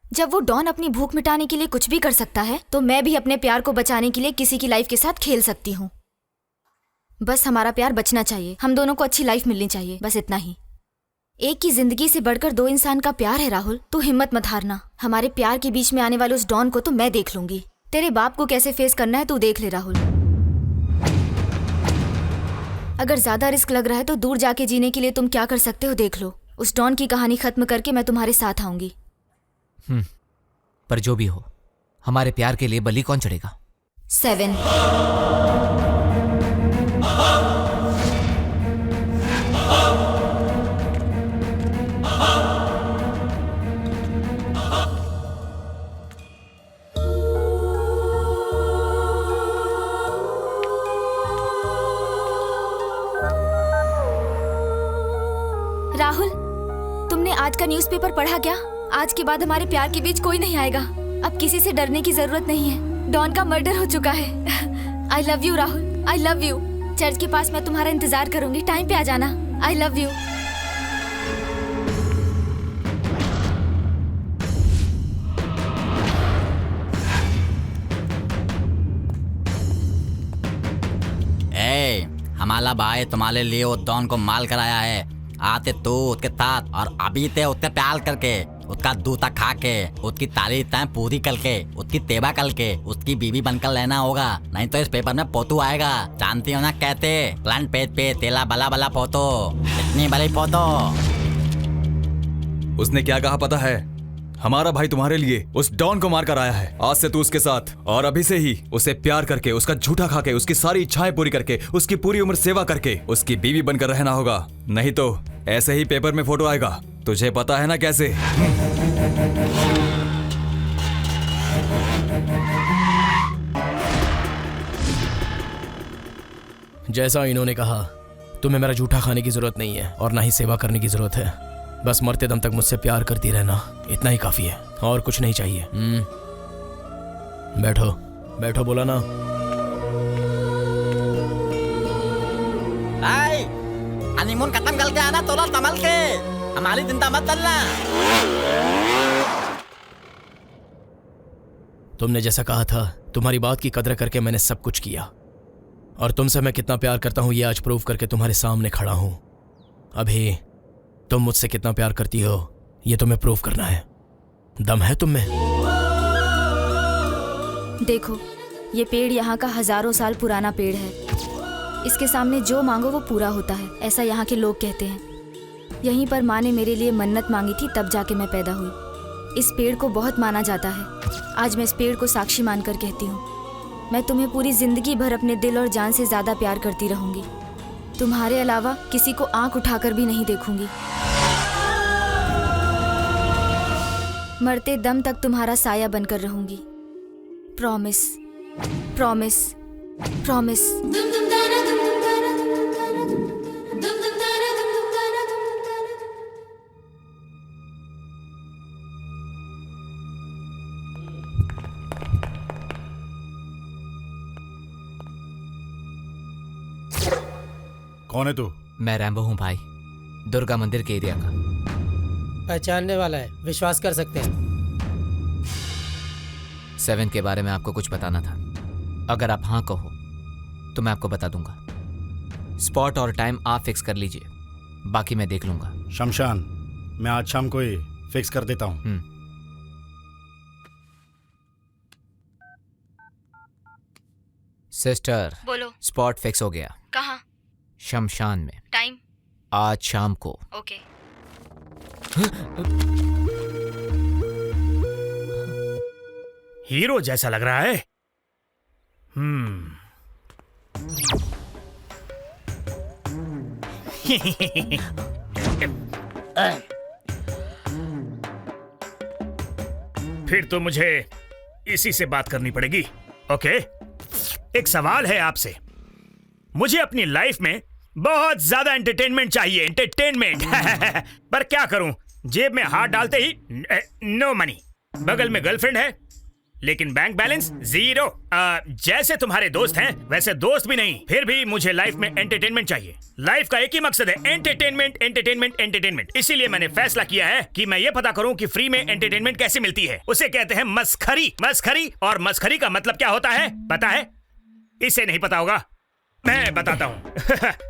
जब वो डॉन अपनी भूख मिटाने के लिए कुछ भी कर सकता है तो मैं भी अपने प्यार को बचाने के लिए किसी की लाइफ के साथ खेल सकती हूँ। बस हमारा प्यार बचना चाहिए, हम दोनों को अच्छी लाइफ मिलनी चाहिए, बस इतना ही। एक की जिंदगी से बढ़कर दो इंसान का प्यार है राहुल, तू हिम्मत मत हारना। हमारे प्यार के बीच में आने वाले उस डॉन को तो मैं देख लूंगी। तेरे बाप को कैसे फेस करना है तू देख ले राहुल। अगर ज्यादा रिस्क लग रहा है तो दूर जाके जीने के लिए तुम क्या कर सकते हो देख लो। उस डॉन की कहानी खत्म करके मैं तुम्हारे साथ आऊंगी। पर जो भी हो, हमारे प्यार के लिए बलि कौन चढ़ेगा? 7। राहुल, तुमने आज का न्यूज़पेपर पढ़ा क्या? आज के बाद हमारे प्यार के बीच कोई नहीं आएगा। अब किसी से डरने की जरूरत नहीं है। डॉन का मर्डर हो चुका है। I love you Rahul, I love you. Church के पास मैं तुम्हारा इंतजार करूंगी, टाइम पे आ जाना। I love you. हमारा भाई तुम्हारे लिए वो डॉन को माल कराया है। आते तो उसके साथ और अभी ते उससे प्यार करके, उसका दूता खा के, उसकी तारीफ पूरी करके, उसकी तेबा करके उसकी बीवी बनकर रहना होगा, नहीं तो इस पेपर में फोटो आएगा। जानती हो ना कहते, फ्रंट पेज पे तेला बला बला फोटो, इतनी बड़ी फोटो। उसने क्या कहा पता है? हमारा भाई तुम्हारे लिए उस डॉन को मार कर आया है। आज से तू उसके साथ, और अभी से ही उसे प्यार करके, उसका झूठा खा के, उसकी सारी इच्छाएं पूरी करके, उसकी पूरी उम्र सेवा करके उसकी बीवी बनकर रहना होगा, नहीं तो ऐसे ही पेपर में फोटो आएगा। तुझे पता है ना कैसे? जैसा इन्होंने कहा, तुम्हें मेरा झूठा खाने की जरूरत नहीं है और ना ही सेवा करने की जरूरत है। बस मरते दम तक मुझसे प्यार करती रहना, इतना ही काफी है और कुछ नहीं चाहिए। बैठो बैठो, बोला ना। हनीमून खत्म करके आना, तोला संभल के, हमारी चिंता मत करना। तुमने जैसा कहा था, तुम्हारी बात की कदर करके मैंने सब कुछ किया, और तुमसे मैं कितना प्यार करता हूं ये आज प्रूव करके तुम्हारे सामने खड़ा हूं। अभी तुम मुझसे कितना प्यार करती हो ये तुम्हें प्रूव करना है। दम है तुम में? देखो, ये पेड़ यहाँ का हजारों साल पुराना पेड़ है। इसके सामने जो मांगो वो पूरा होता है, ऐसा यहाँ के लोग कहते हैं। यहीं पर माँ ने मेरे लिए मन्नत मांगी थी, तब जाके मैं पैदा हुई। इस पेड़ को बहुत माना जाता है। आज मैं इस पेड़ को साक्षी मानकर कहती हूँ, मैं तुम्हें पूरी जिंदगी भर अपने दिल और जान से ज्यादा प्यार करती रहूंगी। तुम्हारे अलावा किसी को आंख उठाकर भी नहीं देखूंगी। मरते दम तक तुम्हारा साया बनकर रहूंगी। Promise, promise, promise. कौन है तू? मैं रैम्बो हूँ भाई, दुर्गा मंदिर के एरिया का। पहचानने वाला है, विश्वास कर सकते हैं। 7 के बारे में आपको कुछ बताना था। अगर आप हाँ कहो तो मैं आपको बता दूंगा। स्पॉट और टाइम आप फिक्स कर लीजिए, बाकी मैं देख लूंगा। शमशान, मैं आज शाम को ही फिक्स कर देता हूँ। सिस्टर, बोलो। स्पॉट फिक्स हो गया। कहाँ? शमशान में, टाइम? आज शाम को। ओके। हीरो जैसा लग रहा है। फिर तो मुझे इसी से बात करनी पड़ेगी। ओके, एक सवाल है आपसे। मुझे अपनी लाइफ में बहुत ज्यादा एंटरटेनमेंट चाहिए, एंटरटेनमेंट। पर क्या करूं, जेब में हाथ डालते ही नो मनी। बगल में गर्लफ्रेंड है लेकिन बैंक बैलेंस जीरो। जैसे तुम्हारे दोस्त हैं वैसे दोस्त भी नहीं। फिर भी मुझे लाइफ में एंटरटेनमेंट चाहिए। लाइफ का एक ही मकसद है, एंटरटेनमेंट, एंटरटेनमेंट, एंटरटेनमेंट। इसीलिए मैंने फैसला किया है कि मैं ये पता करूं कि फ्री में एंटरटेनमेंट कैसे मिलती है। उसे कहते हैं मस्खरी। मस्खरी, और मस्खरी का मतलब क्या होता है पता है? इसे नहीं पता होगा, मैं बताता हूँ।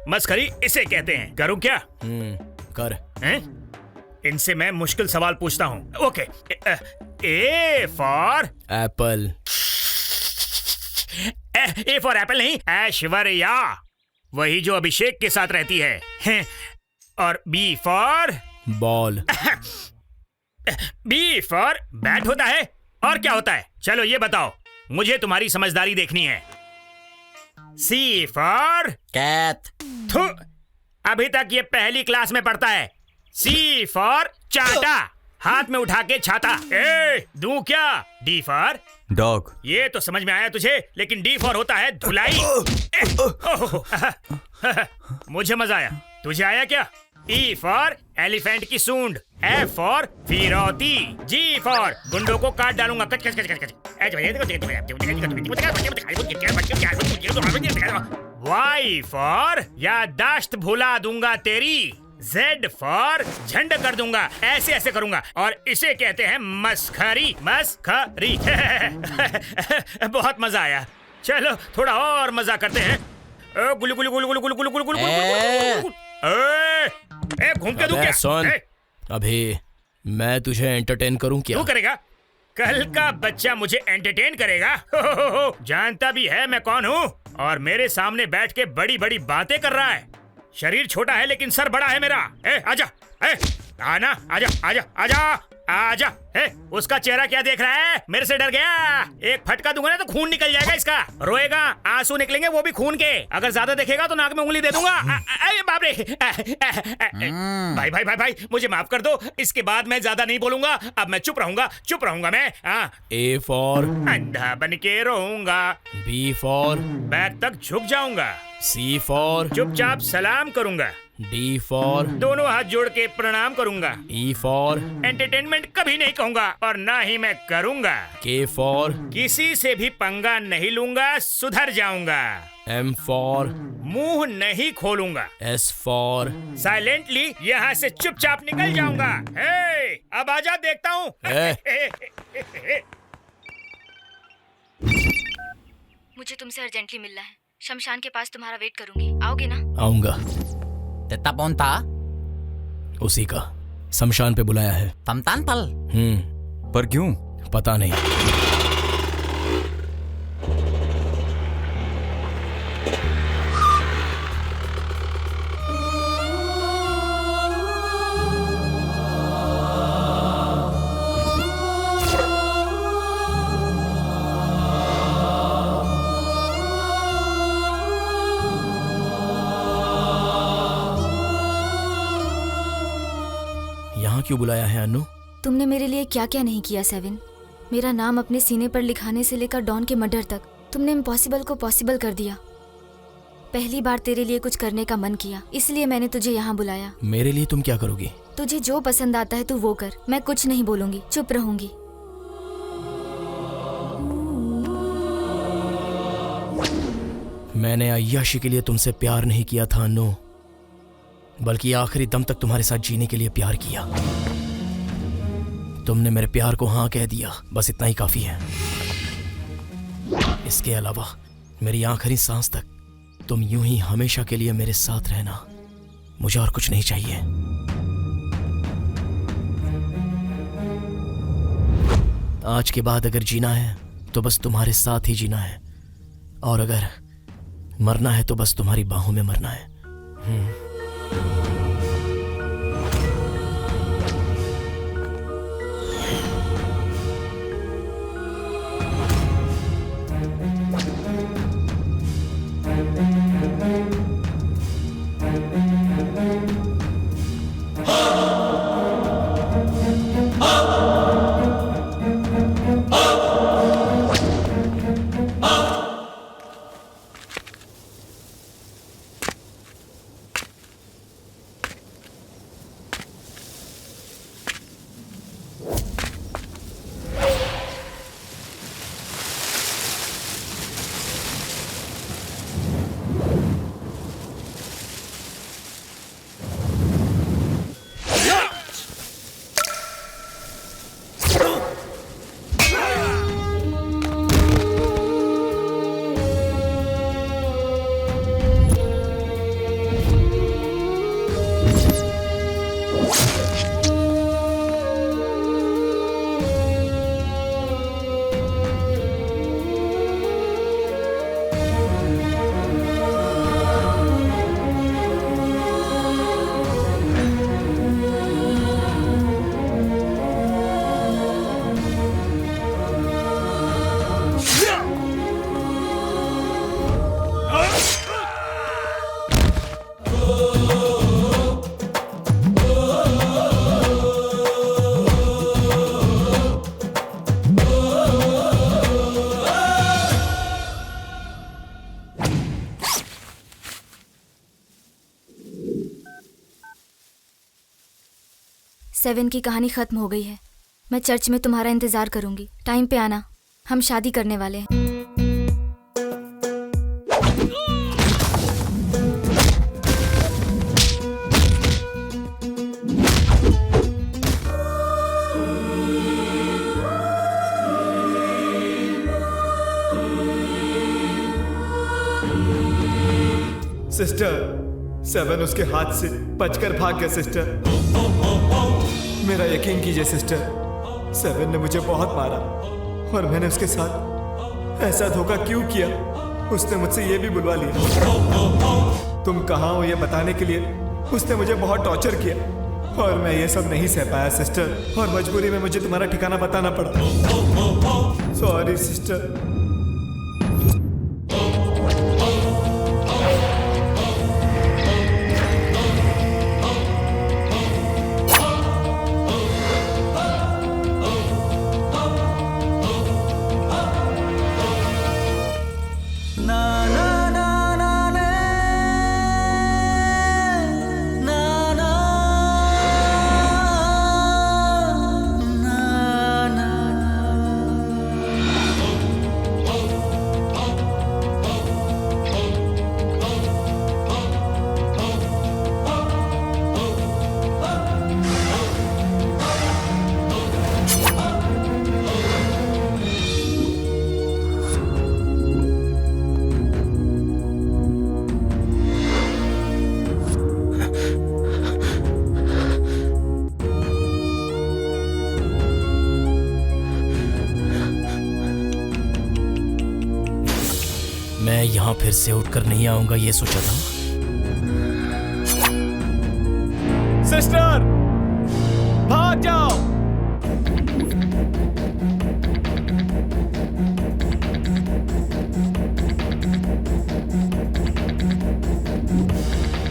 मस्खरी इसे कहते हैं। करूँ क्या? कर। इनसे मैं मुश्किल सवाल पूछता हूँ। Okay, A for Apple. A for Apple नहीं, ऐश्वर्या, वही जो अभिषेक के साथ रहती है। और B for ball. B for bat होता है। और क्या होता है? चलो ये बताओ, मुझे तुम्हारी समझदारी देखनी है। सी फॉर कैट। अभी तक ये पहली क्लास में पढ़ता है। सी फॉर चाटा, हाथ में उठा के छाता। ए दूं क्या? D for dog. ये तो समझ में आया तुझे, लेकिन डी फॉर होता है धुलाई। मुझे मजा आया, तुझे आया क्या? ई फॉर एलिफेंट की सूंड। एफ फॉर फिरौती। जी फॉर गुंडों को काट डालूंगा। कच कच कच कच। वाई फॉर याददाश्त भुला दूंगा तेरी। जेड फॉर झंड कर दूंगा, ऐसे ऐसे करूंगा। और इसे कहते हैं मस्खरी। मस्खरी। बहुत मजा आया, चलो थोड़ा और मजा करते हैं। गुलु गुलु गुलु गुलु गुलु गुलु गुलु गुलु। घूम के दूं क्या? सुन, अभी मैं तुझे एंटरटेन करूं क्या? तू करेगा? कल का बच्चा मुझे एंटरटेन करेगा? जानता भी है मैं कौन हूँ, और मेरे सामने बैठ के बड़ी बड़ी बातें कर रहा है। शरीर छोटा है लेकिन सर बड़ा है मेरा। आजा, आना, आजा आजा आजा आजा। उसका चेहरा क्या देख रहा है? मेरे से डर गया? एक फटका दूंगा ना तो खून निकल जाएगा इसका। रोएगा, आंसू निकलेंगे, वो भी खून के। अगर ज्यादा देखेगा तो नाक में उंगली दे दूंगा। अरे बाप रे। भाई भाई भाई भाई, मुझे माफ कर दो। इसके बाद मैं ज्यादा नहीं बोलूंगा। अब मैं चुप रहूंगा मैं। ए फॉर अंधा बन के रोऊंगा। बी फॉर बैक तक झुक जाऊंगा। सी फॉर चुपचाप सलाम करूंगा। डी फॉर दोनों हाथ जोड़ के प्रणाम करूंगा। ई फॉर एंटरटेनमेंट कभी नहीं कहूंगा, और ना ही मैं करूंगा। के फॉर किसी से भी पंगा नहीं लूंगा, सुधर जाऊंगा। एम फॉर मुंह नहीं खोलूंगा। एस फॉर साइलेंटली यहाँ से चुपचाप निकल जाऊंगा। अब आजा, देखता हूँ। मुझे तुमसे अर्जेंटली मिलना है। शमशान के पास तुम्हारा वेट करूंगी, आओगे ना? आऊंगा। तेता कौन था? उसी का, शमशान पे बुलाया है। तमतान पल। पर क्यों? पता नहीं। क्यों बुलाया है अनु? तुमने मेरे लिए क्या क्या नहीं किया सेवन। मेरा नाम अपने सीने पर लिखाने से लेकर डॉन के मर्डर तक तुमने इम्पॉसिबल को पॉसिबल कर दिया। पहली बार तेरे लिए कुछ करने का मन किया, इसलिए मैंने तुझे यहाँ बुलाया। मेरे लिए तुम क्या करोगी? तुझे जो पसंद आता है तू वो कर। मैं कुछ नहीं बोलूंगी, चुप रहूंगी। मैंने अय्याशी के लिए तुमसे प्यार नहीं किया था अनु, बल्कि आखिरी दम तक तुम्हारे साथ जीने के लिए प्यार किया। तुमने मेरे प्यार को हाँ कह दिया, बस इतना ही काफी है। इसके अलावा मेरी आखिरी सांस तक तुम यूं ही हमेशा के लिए मेरे साथ रहना, मुझे और कुछ नहीं चाहिए। आज के बाद अगर जीना है तो बस तुम्हारे साथ ही जीना है, और अगर मरना है तो बस तुम्हारी बाहों में मरना है। सेवन की कहानी खत्म हो गई है। मैं चर्च में तुम्हारा इंतजार करूंगी। टाइम पे आना, हम शादी करने वाले हैं। सिस्टर, सेवन उसके हाथ से बचकर भाग गया। सिस्टर, मेरा यकीन कीजिए सिस्टर, सेवन ने मुझे बहुत मारा और मैंने उसके साथ ऐसा धोखा क्यों किया, उसने मुझसे ये भी बुलवा लिया। तुम कहाँ हो ये बताने के लिए उसने मुझे बहुत टॉर्चर किया और मैं ये सब नहीं सह पाया सिस्टर, और मजबूरी में मुझे तुम्हारा ठिकाना बताना पड़ा। Sorry sister. मैं यहाँ फिर से उठकर नहीं आऊंगा ये सोचा था। सिस्टर, भाग जाओ।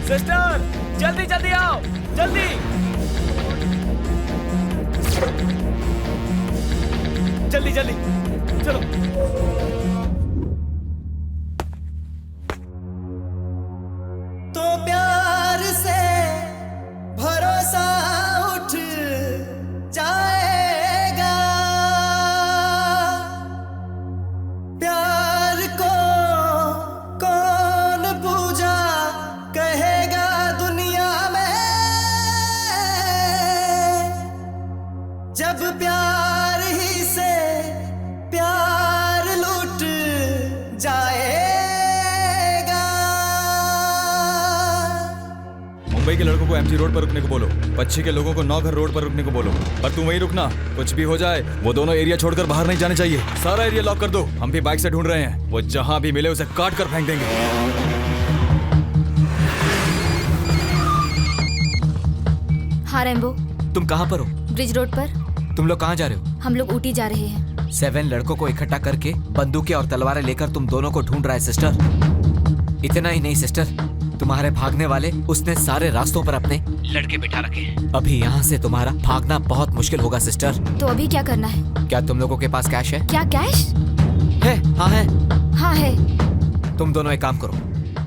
सिस्टर, जल्दी जल्दी आओ, जल्दी। जल्दी जल्दी चलो। तो प्यार से भरोसा उठ जाएगा, प्यार को कौन पूजा कहेगा दुनिया में, जब प्यार ही से प्यार लूट दुबई के लड़कों को एमजी रोड पर रुकने को बोलो, पच्छी के लोगों को नौघर रोड पर रुकने को बोलो, पर तू वहीं रुकना। कुछ भी हो जाए वो दोनों एरिया छोड़कर बाहर नहीं जाने चाहिए। सारा एरिया लॉक कर दो। हम भी बाइक से ढूंढ रहे हैं, वो जहां भी मिले उसे काट कर फेंक देंगे। हाँ रैम्बो, तुम कहाँ पर हो? ब्रिज रोड पर। तुम लोग कहाँ जा रहे हो? हम लोग ऊटी जा रहे हैं। 7 लड़कों को इकट्ठा करके बंदूकें और तलवारें लेकर तुम दोनों को ढूंढ रहा है सिस्टर। इतना ही नहीं सिस्टर, तुम्हारे भागने वाले उसने सारे रास्तों पर अपने लड़के बिठा रखे हैं। अभी यहाँ से तुम्हारा भागना बहुत मुश्किल होगा सिस्टर। तो अभी क्या करना है? क्या तुम लोगों के पास कैश है? क्या कैश है? हाँ है। हाँ है। तुम दोनों एक काम करो,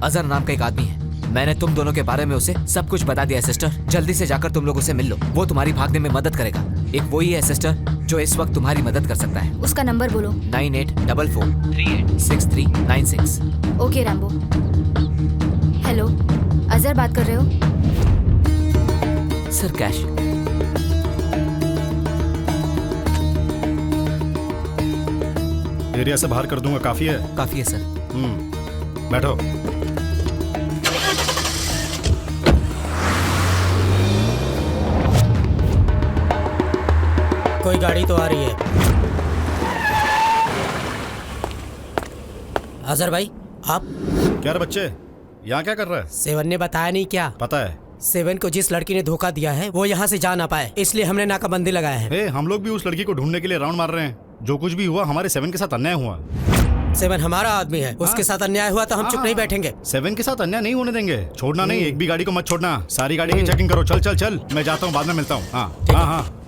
अजहर नाम का एक आदमी है, मैंने तुम दोनों के बारे में उसे सब कुछ बता दिया है सिस्टर। जल्दी से जाकर तुम लोग उसे मिल लो, वो तुम्हारी भागने में मदद करेगा। एक वही है सिस्टर जो इस वक्त तुम्हारी मदद कर सकता है। उसका नंबर बोलो। 9844386396। Okay Rambo. हेलो, अजहर बात कर रहे हो? Sir cash. एरिया से बाहर कर दूंगा, काफी है? काफी है सर। बैठो। कोई गाड़ी तो आ रही है। अजहर भाई, आप? क्या रे बच्चे, यहाँ क्या कर रहा है? 7 ने बताया नहीं क्या? पता है। 7 को जिस लड़की ने धोखा दिया है वो यहाँ से जा ना पाए, इसलिए हमने नाकाबंदी लगाया है। हम लोग भी उस लड़की को ढूंढने के लिए राउंड मार रहे हैं। जो कुछ भी हुआ हमारे 7 के साथ अन्याय हुआ। 7 हमारा आदमी है, उसके साथ अन्याय हुआ तो हम चुप नहीं बैठेंगे। 7 के साथ अन्याय नहीं होने देंगे। छोड़ना नहीं, एक भी गाड़ी को मत छोड़ना। सारी गाड़ी की चेकिंग करो। चल चल चल, मैं जाता हूँ, बाद में मिलता हूँ। हाँ हाँ हाँ।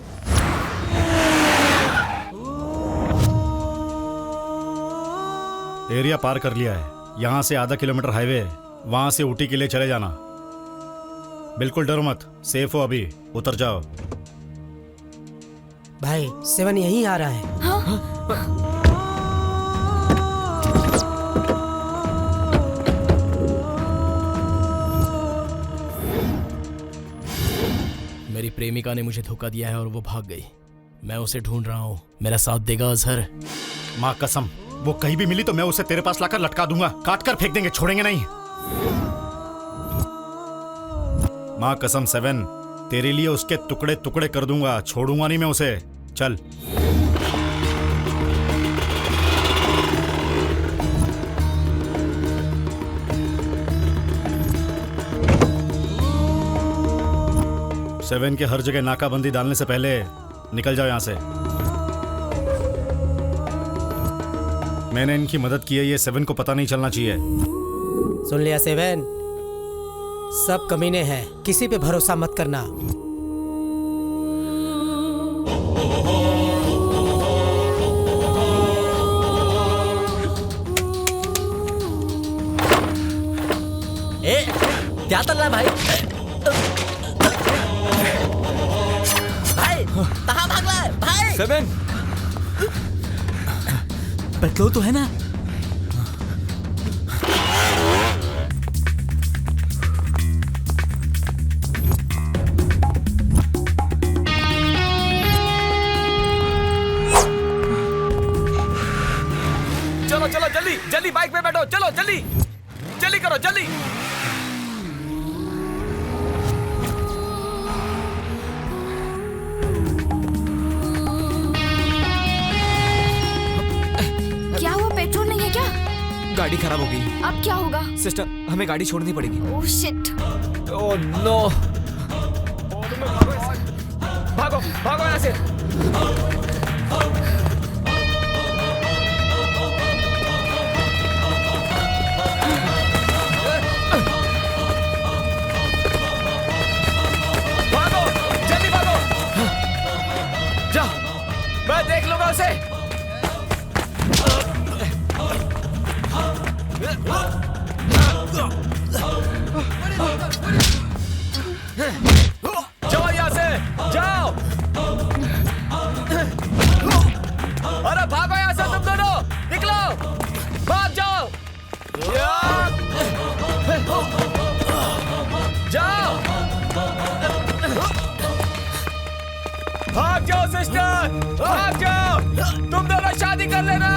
एरिया पार कर लिया है। यहाँ से आधा किलोमीटर हाईवे है, वहां से ऊटी के लिए चले जाना। बिल्कुल डरो मत, सेफ हो अभी, उतर जाओ। भाई 7 यहीं आ रहा है। मेरी प्रेमिका ने मुझे धोखा दिया है और वो भाग गई। मैं उसे ढूंढ रहा हूँ, मेरा साथ देगा अजहर? माँ कसम, वो कहीं भी मिली तो मैं उसे तेरे पास लाकर लटका दूंगा, काट कर फेंक देंगे, छोड़ेंगे नहीं। माँ कसम 7, तेरे लिए उसके टुकड़े टुकड़े कर दूंगा, छोड़ूंगा नहीं मैं उसे। चल। सेवन के हर जगह नाकाबंदी डालने से पहले निकल जाओ यहां से। मैंने इनकी मदद की है, ये 7 को पता नहीं चलना चाहिए। सुन लिया 7, सब कमीने हैं, किसी पे भरोसा मत करना। क्या चल रहा है भाई? भाई कहाँ भाग रहा है भाई? 7 पेट्रोल तो है ना? चलो चलो जल्दी जल्दी बाइक पे बैठो, चलो जल्दी जल्दी करो जल्दी। क्या हुआ? पेट्रोल नहीं है क्या? गाड़ी खराब हो गई। अब क्या होगा? सिस्टर, हमें गाड़ी छोड़नी पड़ेगी। Oh shit. Oh no. भागो भागो यहाँ से। भागो जल्दी भागो। जा, मैं देख लूंगा उसे। जाओ यहाँ से, जाओ। अरे भागो यहाँ से तुम दोनों, निकलो, भाग जाओ। जाओ, भाग जाओ सिस्टर, भाग जाओ। तुम दोनों शादी कर लेना।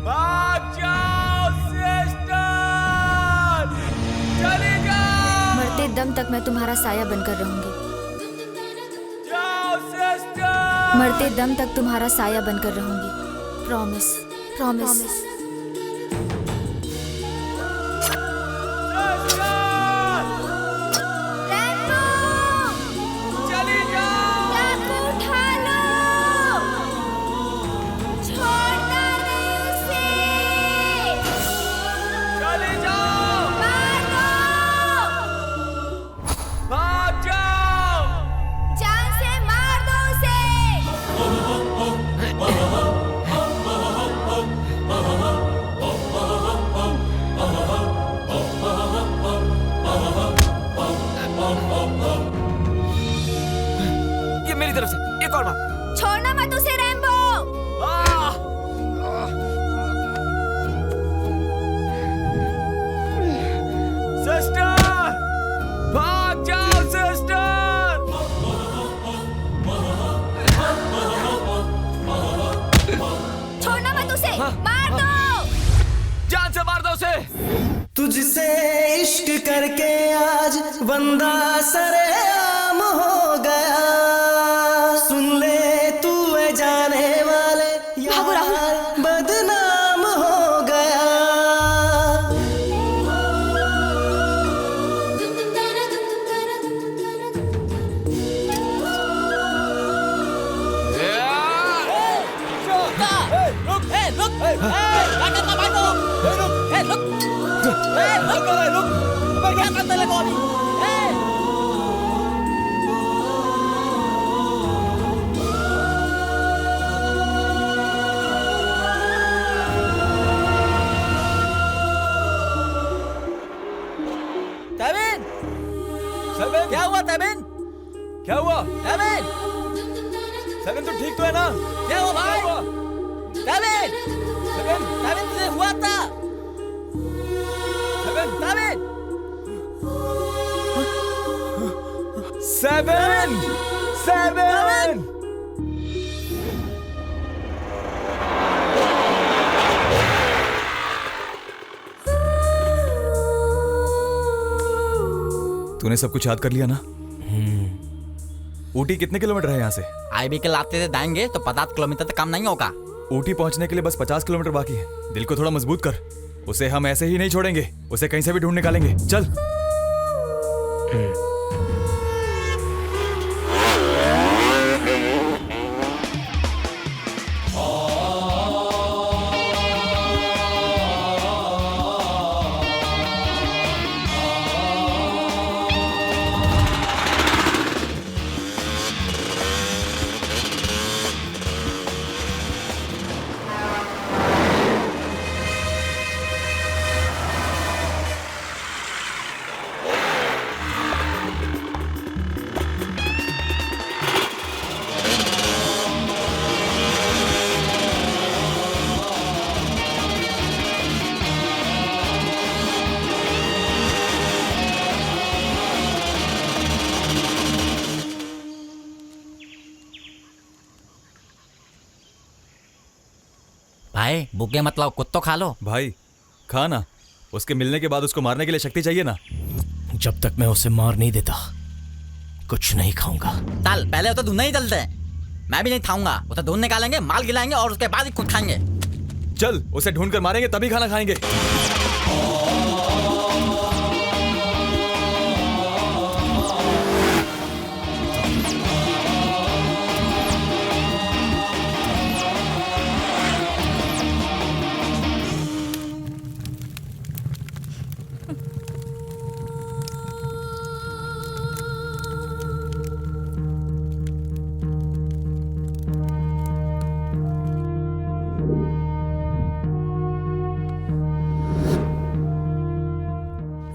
भाग जाओ सिस्टर, चली जाओ। दम तक मैं तुम्हारा साया बनकर रहूंगी। मरते दम तक तुम्हारा साया बनकर रहूंगी। Promise, promise. मेरी तरफ से एक और बात, छोड़ना मत उसे रैम्बो। सिस्टर, भाग जाओ सिस्टर। छोड़ना मत उसे, मार दो। जान से मार दो उसे। तुझसे इश्क करके आज बंदा सरेआम हो गया। सुन ले तू है जाने वाले यार बदनाम हो गया। क्या हुआ तबिन? क्या हुआ तबिन? सेवन, तू ठीक तो है ना? क्या हुआ भाई? तबिन? तबिन तुझे हुआ था? तबिन? सेवन। तूने सब कुछ याद कर लिया ना? ऊटी कितने किलोमीटर है यहाँ से? आईबी के लाते से दाएंगे तो 50 किलोमीटर तक काम नहीं होगा। ऊटी पहुँचने के लिए बस 50 किलोमीटर बाकी है। दिल को थोड़ा मजबूत कर, उसे हम ऐसे ही नहीं छोड़ेंगे, उसे कहीं से भी ढूंढ निकालेंगे। चल। भाई भूखे मतलब कुछ तो खा लो। भाई खा ना, उसके मिलने के बाद उसको मारने के लिए शक्ति चाहिए ना। जब तक मैं उसे मार नहीं देता कुछ नहीं खाऊंगा। चल पहले तो ढूंढने ही चलते हैं। मैं भी नहीं खाऊंगा, उसे ढूंढ निकालेंगे, माल गिलाएंगे और उसके बाद ही खुद खाएंगे। चल उसे ढूंढ कर मारेंगे तभी खाना खाएंगे।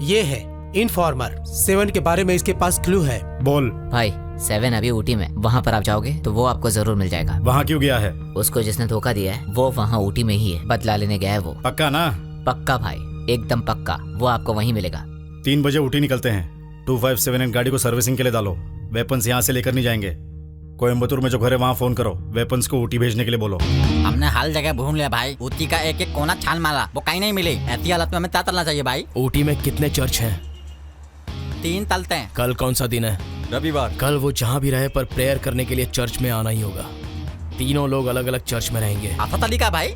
ये है इनफॉर्मर। 7 के बारे में इसके पास क्लू है। बोल भाई। 7 अभी ऊटी में, वहाँ पर आप जाओगे तो वो आपको जरूर मिल जाएगा। वहाँ क्यों गया है? उसको जिसने धोखा दिया है वो वहाँ ऊटी में ही है, बदला लेने गया है वो। पक्का ना? पक्का भाई, एकदम पक्का, वो आपको वहीं मिलेगा। 3 बजे ऊटी निकलते हैं। 257 गाड़ी को सर्विसिंग के लिए डालो। वेपन्स यहाँ से लेकर नहीं जाएंगे। कोयम्बतूर में जो घर है वहाँ फोन करो, वेपन्स को ऊटी भेजने के लिए बोलो। हमने हर जगह ढूंढ लिया भाई, ऊटी का एक एक कोना छान मारा, वो कहीं नहीं मिली। ऐसी हालत में हमें क्या करना चाहिए भाई? ऊटी में कितने चर्च हैं? 3 तलते हैं। कल कौन सा दिन है? रविवार। कल वो जहाँ भी रहे पर प्रेयर करने के लिए चर्च में आना ही होगा। तीनों लोग अलग अलग चर्च में रहेंगे। आफत अली का भाई?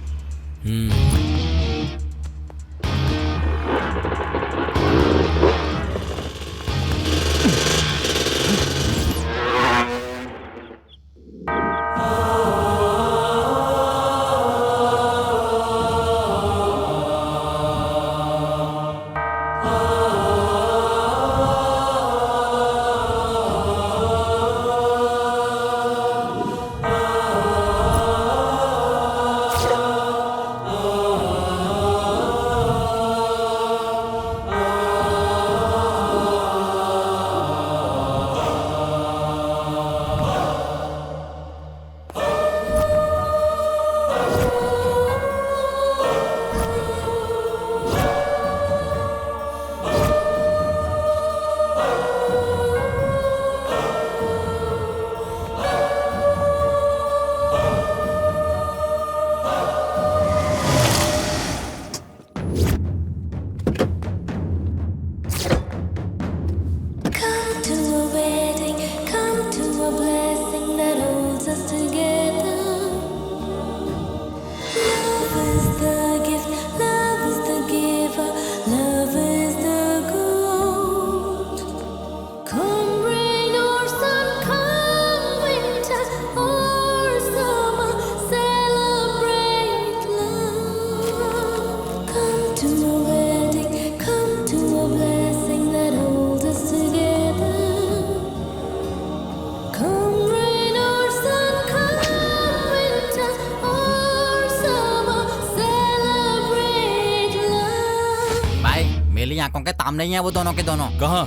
आंखों के ताम नहीं है वो दोनों के दोनों। कहाँ?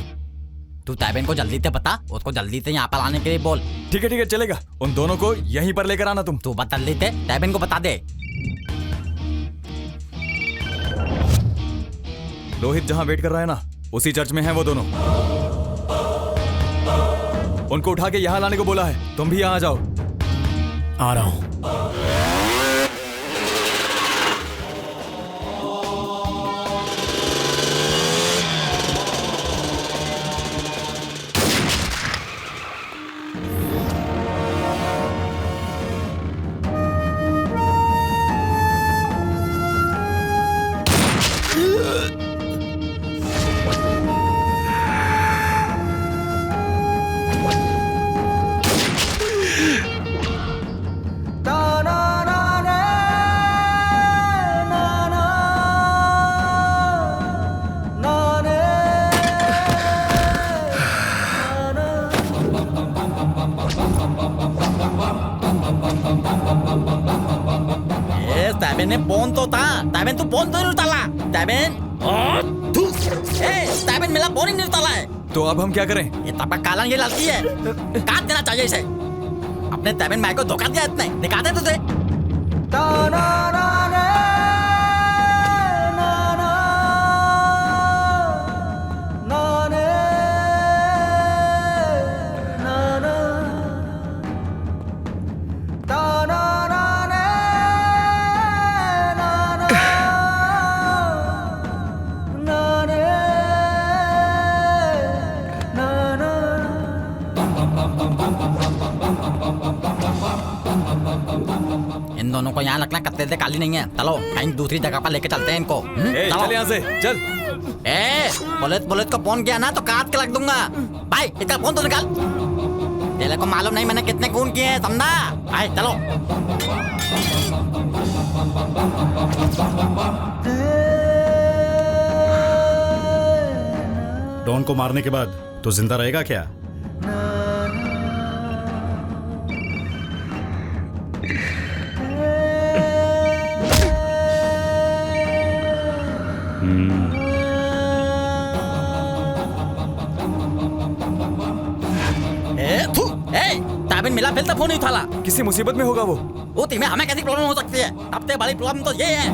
तू तैबिन को जल्दी से बता, उसको जल्दी से यहाँ पर आने के लिए बोल। ठीक है चलेगा। उन दोनों को यहीं पर लेकर आना तुम। तू बता जल्दी से, तैबिन को बता दे। रोहित जहाँ वेट कर रहा है ना, उसी चर्च में हैं वो दोनों। उनको उठा के यहाँ लाने को बोला है। तुम भी यहाँ आ जाओ। आ रहा हूँ। तो अब हम क्या करें? ये तबका काला ये लड़की है, काट देना चाहिए इसे। अपने तैबिन माई को धोखा दिया इतने, निकाल दे तुझे। दोनों को यहाँ रखना कत्ते से काली नहीं है। चलो कहीं दूसरी जगह पर लेके चलते हैं इनको। चल यहाँ से चल। पुलिस को फोन किया ना तो काट के रख दूंगा। भाई इसका फोन तो निकाल। तेरे को मालूम नहीं मैंने कितने खून किए हैं, समझा? भाई चलो। डॉन को मारने के बाद तो जिंदा रहेगा क्या? तैबिन मिला फिर तो फोन नहीं उठाला। किसी मुसीबत में होगा वो में हमें कैसी प्रॉब्लम हो सकती है? सबसे बड़ी प्रॉब्लम तो ये है,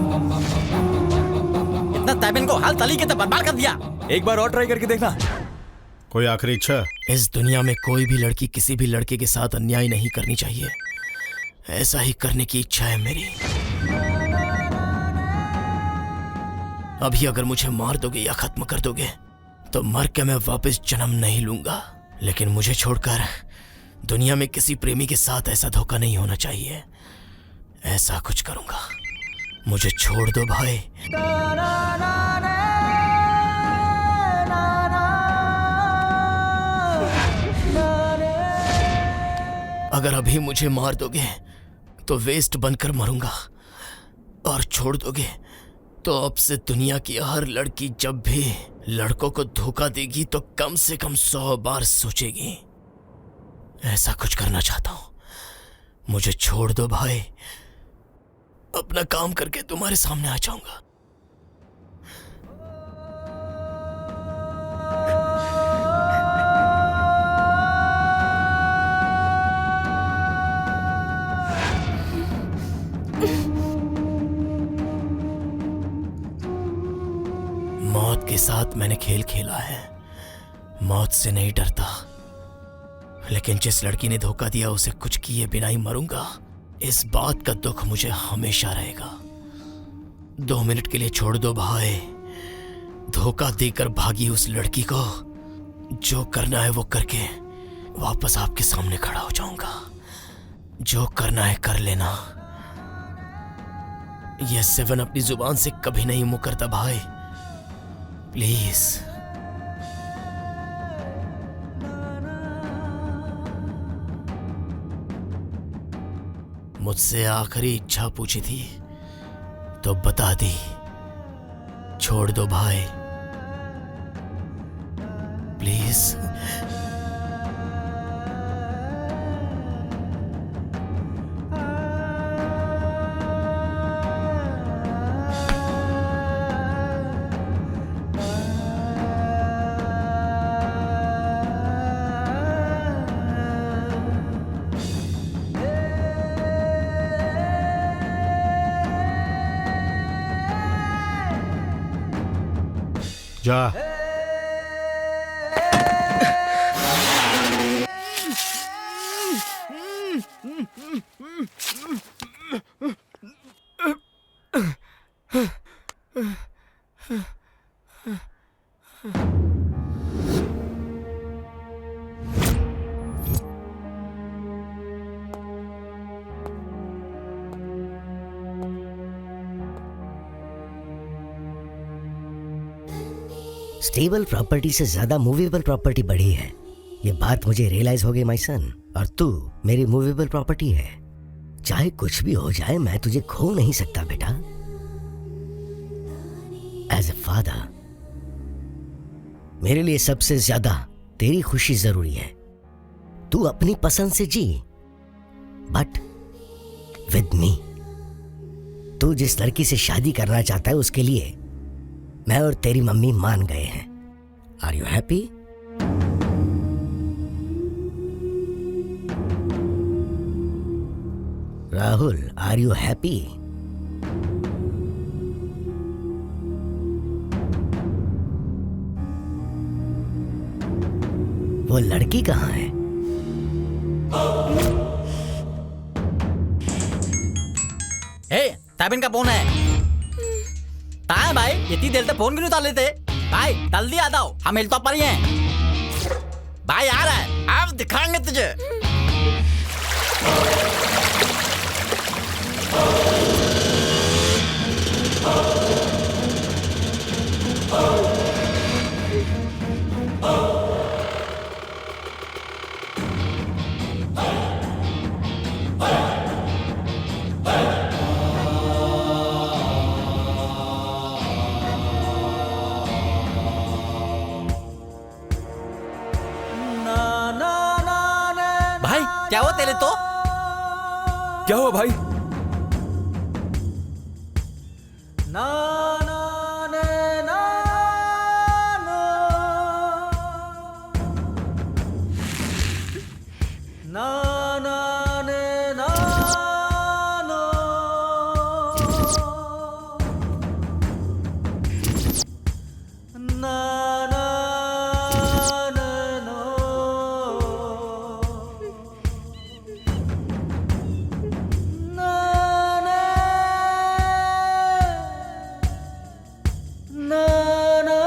इतना तैबिन को हर तरीके से बर्बाद कर दिया। एक बार और ट्राई करके देखना। कोई आखिरी इच्छा? इस दुनिया में कोई भी लड़की किसी भी लड़के के साथ अन्याय नहीं करनी चाहिए। ऐसा ही करने की इच्छा है मेरी। अभी अगर मुझे मार दोगे या खत्म कर दोगे तो मर के मैं वापस जन्म नहीं लूंगा, लेकिन मुझे छोड़कर दुनिया में किसी प्रेमी के साथ ऐसा धोखा नहीं होना चाहिए। ऐसा कुछ करूंगा। मुझे छोड़ दो भाई। अगर अभी मुझे मार दोगे तो वेस्ट बनकर मरूंगा, और छोड़ दोगे तो अब से दुनिया की हर लड़की जब भी लड़कों को धोखा देगी तो कम से कम 100 बार सोचेगी। ऐसा कुछ करना चाहता हूं। मुझे छोड़ दो भाई, अपना काम करके तुम्हारे सामने आ जाऊंगा। मौत के साथ मैंने खेल खेला है, मौत से नहीं डरता, लेकिन जिस लड़की ने धोखा दिया उसे कुछ किए बिना ही मरूंगा। इस बात का दुख मुझे हमेशा रहेगा। 2 मिनट के लिए छोड़ दो भाई। धोखा देकर भागी उस लड़की को जो करना है वो करके वापस आपके सामने खड़ा हो जाऊंगा। जो करना है कर लेना। यह 7 अपनी जुबान से कभी नहीं मुकरता भाई, प्लीज। मुझसे आखिरी इच्छा पूछी थी तो बता दी। छोड़ दो भाई, प्लीज। जा। स्टेबल प्रॉपर्टी से ज्यादा मूवेबल प्रॉपर्टी बढ़ी है। ये बात मुझे रियलाइज हो गई माय सन। और तू मेरी मूवेबल प्रॉपर्टी है। चाहे कुछ भी हो जाए मैं तुझे खो नहीं सकता बेटा। एज ए फादर मेरे लिए सबसे ज्यादा तेरी खुशी जरूरी है। तू अपनी पसंद से जी, बट विद मी। तू जिस लड़की से शादी करना चाहता है उसके लिए मैं और तेरी मम्मी मान गए हैं। Are you happy? Rahul, are you happy? वो लड़की कहाँ है? हे, ताबिन का फोन है। कहाँ है भाई? इतनी देर तक फोन क्यों नहीं उतार लेते? भाई जल्दी आ जाओ, हम हिलतॉप पर ही हैं। भाई आ रहा है, अब दिखाएंगे तुझे। क्या हुआ तेरे तो? क्या हुआ भाई? ना ना ने ना ना ना ना ने ना ना ना ना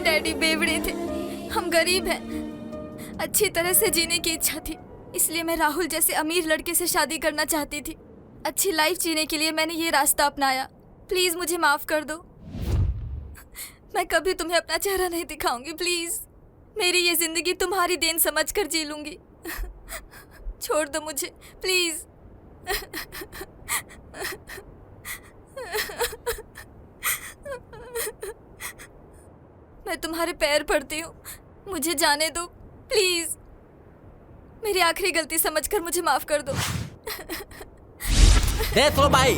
डैडी बेवड़े थे, हम गरीब हैं। अच्छी तरह से जीने की इच्छा थी, इसलिए मैं राहुल जैसे अमीर लड़के से शादी करना चाहती थी। अच्छी लाइफ जीने के लिए मैंने ये रास्ता अपनाया। प्लीज मुझे माफ कर दो। मैं कभी तुम्हें अपना चेहरा नहीं दिखाऊंगी। प्लीज मेरी ये जिंदगी तुम्हारी देन समझकर जी लूंगी। छोड़ दो मुझे प्लीज। मैं तुम्हारे पैर पड़ती हूँ, मुझे जाने दो प्लीज। मेरी आखिरी गलती समझकर मुझे माफ कर दो। देख लो भाई,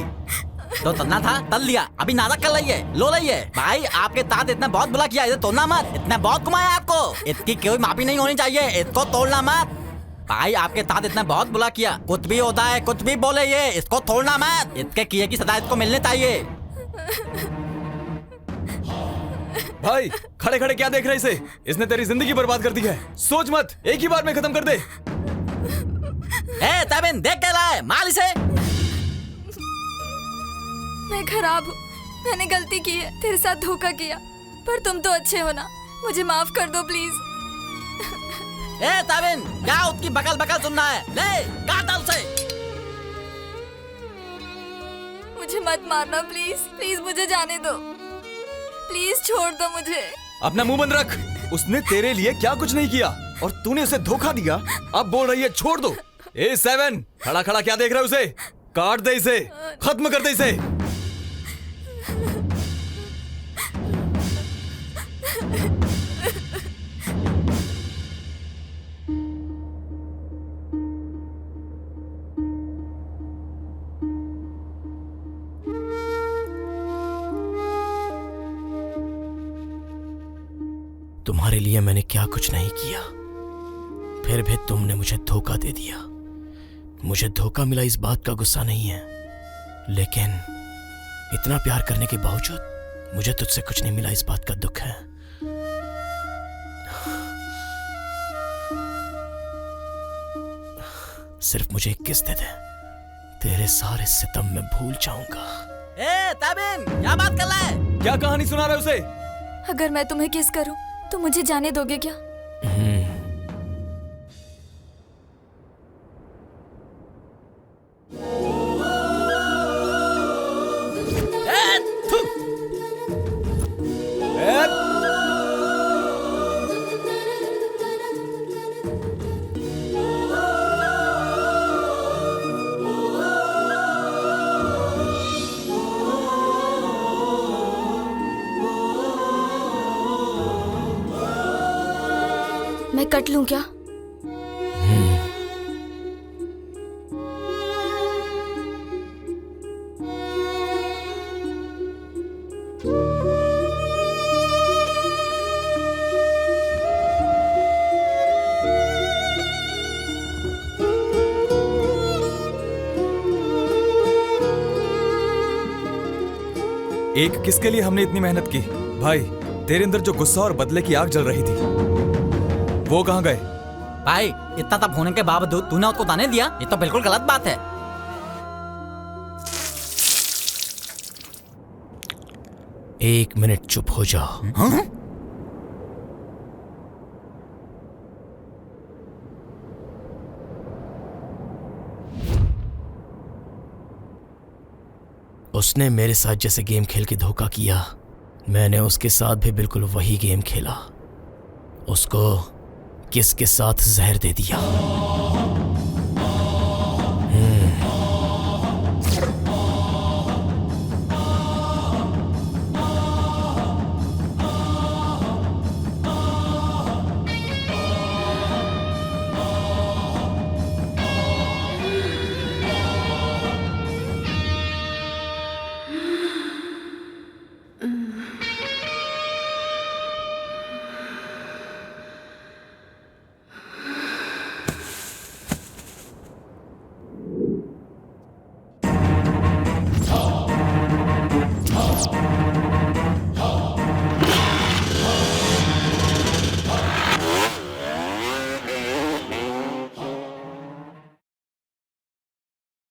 तो तलना था तल लिया, अभी नाटक कर रही है, लो रही है। भाई आपके साथ इतना बहुत बुला किया, इसे तोड़ना मत। इतना बहुत घुमाया आपको, इसकी कोई माफी नहीं होनी चाहिए, इसको तोड़ना मत। भाई आपके साथ इतना बहुत बुला किया, कुछ भी होता है कुछ भी बोले ये, इसको तोड़ना मत। इसके किए की सजा इसको मिलनी चाहिए। भाई खड़े खड़े क्या देख रहे इसे? इसने तेरी जिंदगी बर्बाद कर दी है। सोच मत, एक ही बार में खत्म कर दे। तबिन देख क्या रहा है, मार इसे। मैं खराब हूँ, मैंने गलती की है, तेरे साथ धोखा किया, पर तुम तो अच्छे हो ना, मुझे माफ कर दो प्लीज। तबिन क्या उसकी बकल बकल सुनना है, ले काट उसे। मुझे मत मारना प्लीज, प्लीज मुझे जाने दो, प्लीज छोड़ दो मुझे। अपना मुंह बंद रख। उसने तेरे लिए क्या कुछ नहीं किया और तूने उसे धोखा दिया, अब बोल रही है छोड़ दो। सेवन खड़ा खड़ा क्या देख रहा है उसे? काट दे इसे, खत्म कर दे इसे। तुम्हारे लिए मैंने क्या कुछ नहीं किया, फिर भी तुमने मुझे धोखा दे दिया। मुझे धोखा मिला इस बात का गुस्सा नहीं है, लेकिन इतना प्यार करने के बावजूद मुझे तुझसे कुछ नहीं मिला इस बात का दुख है। सिर्फ मुझे एक किस दे दे, तेरे सारे सितम में भूल जाऊंगा। तबिन क्या बात कर रहा है? क्या कहानी सुना रहा है उसे? अगर मैं तुम्हें किस करूं तो मुझे जाने दोगे क्या? मैं कट लूं क्या? एक किसके लिए हमने इतनी मेहनत की? भाई तेरे अंदर जो गुस्सा और बदले की आग जल रही थी, वो कहाँ गए? भाई इतना तब होने के बावजूद तूने उसको ताने दिया, ये तो बिल्कुल गलत बात है। एक मिनट चुप हो जाओ। हाँ? उसने मेरे साथ जैसे गेम खेल के धोखा किया, मैंने उसके साथ भी बिल्कुल वही गेम खेला। उसको किसके साथ जहर दे दिया।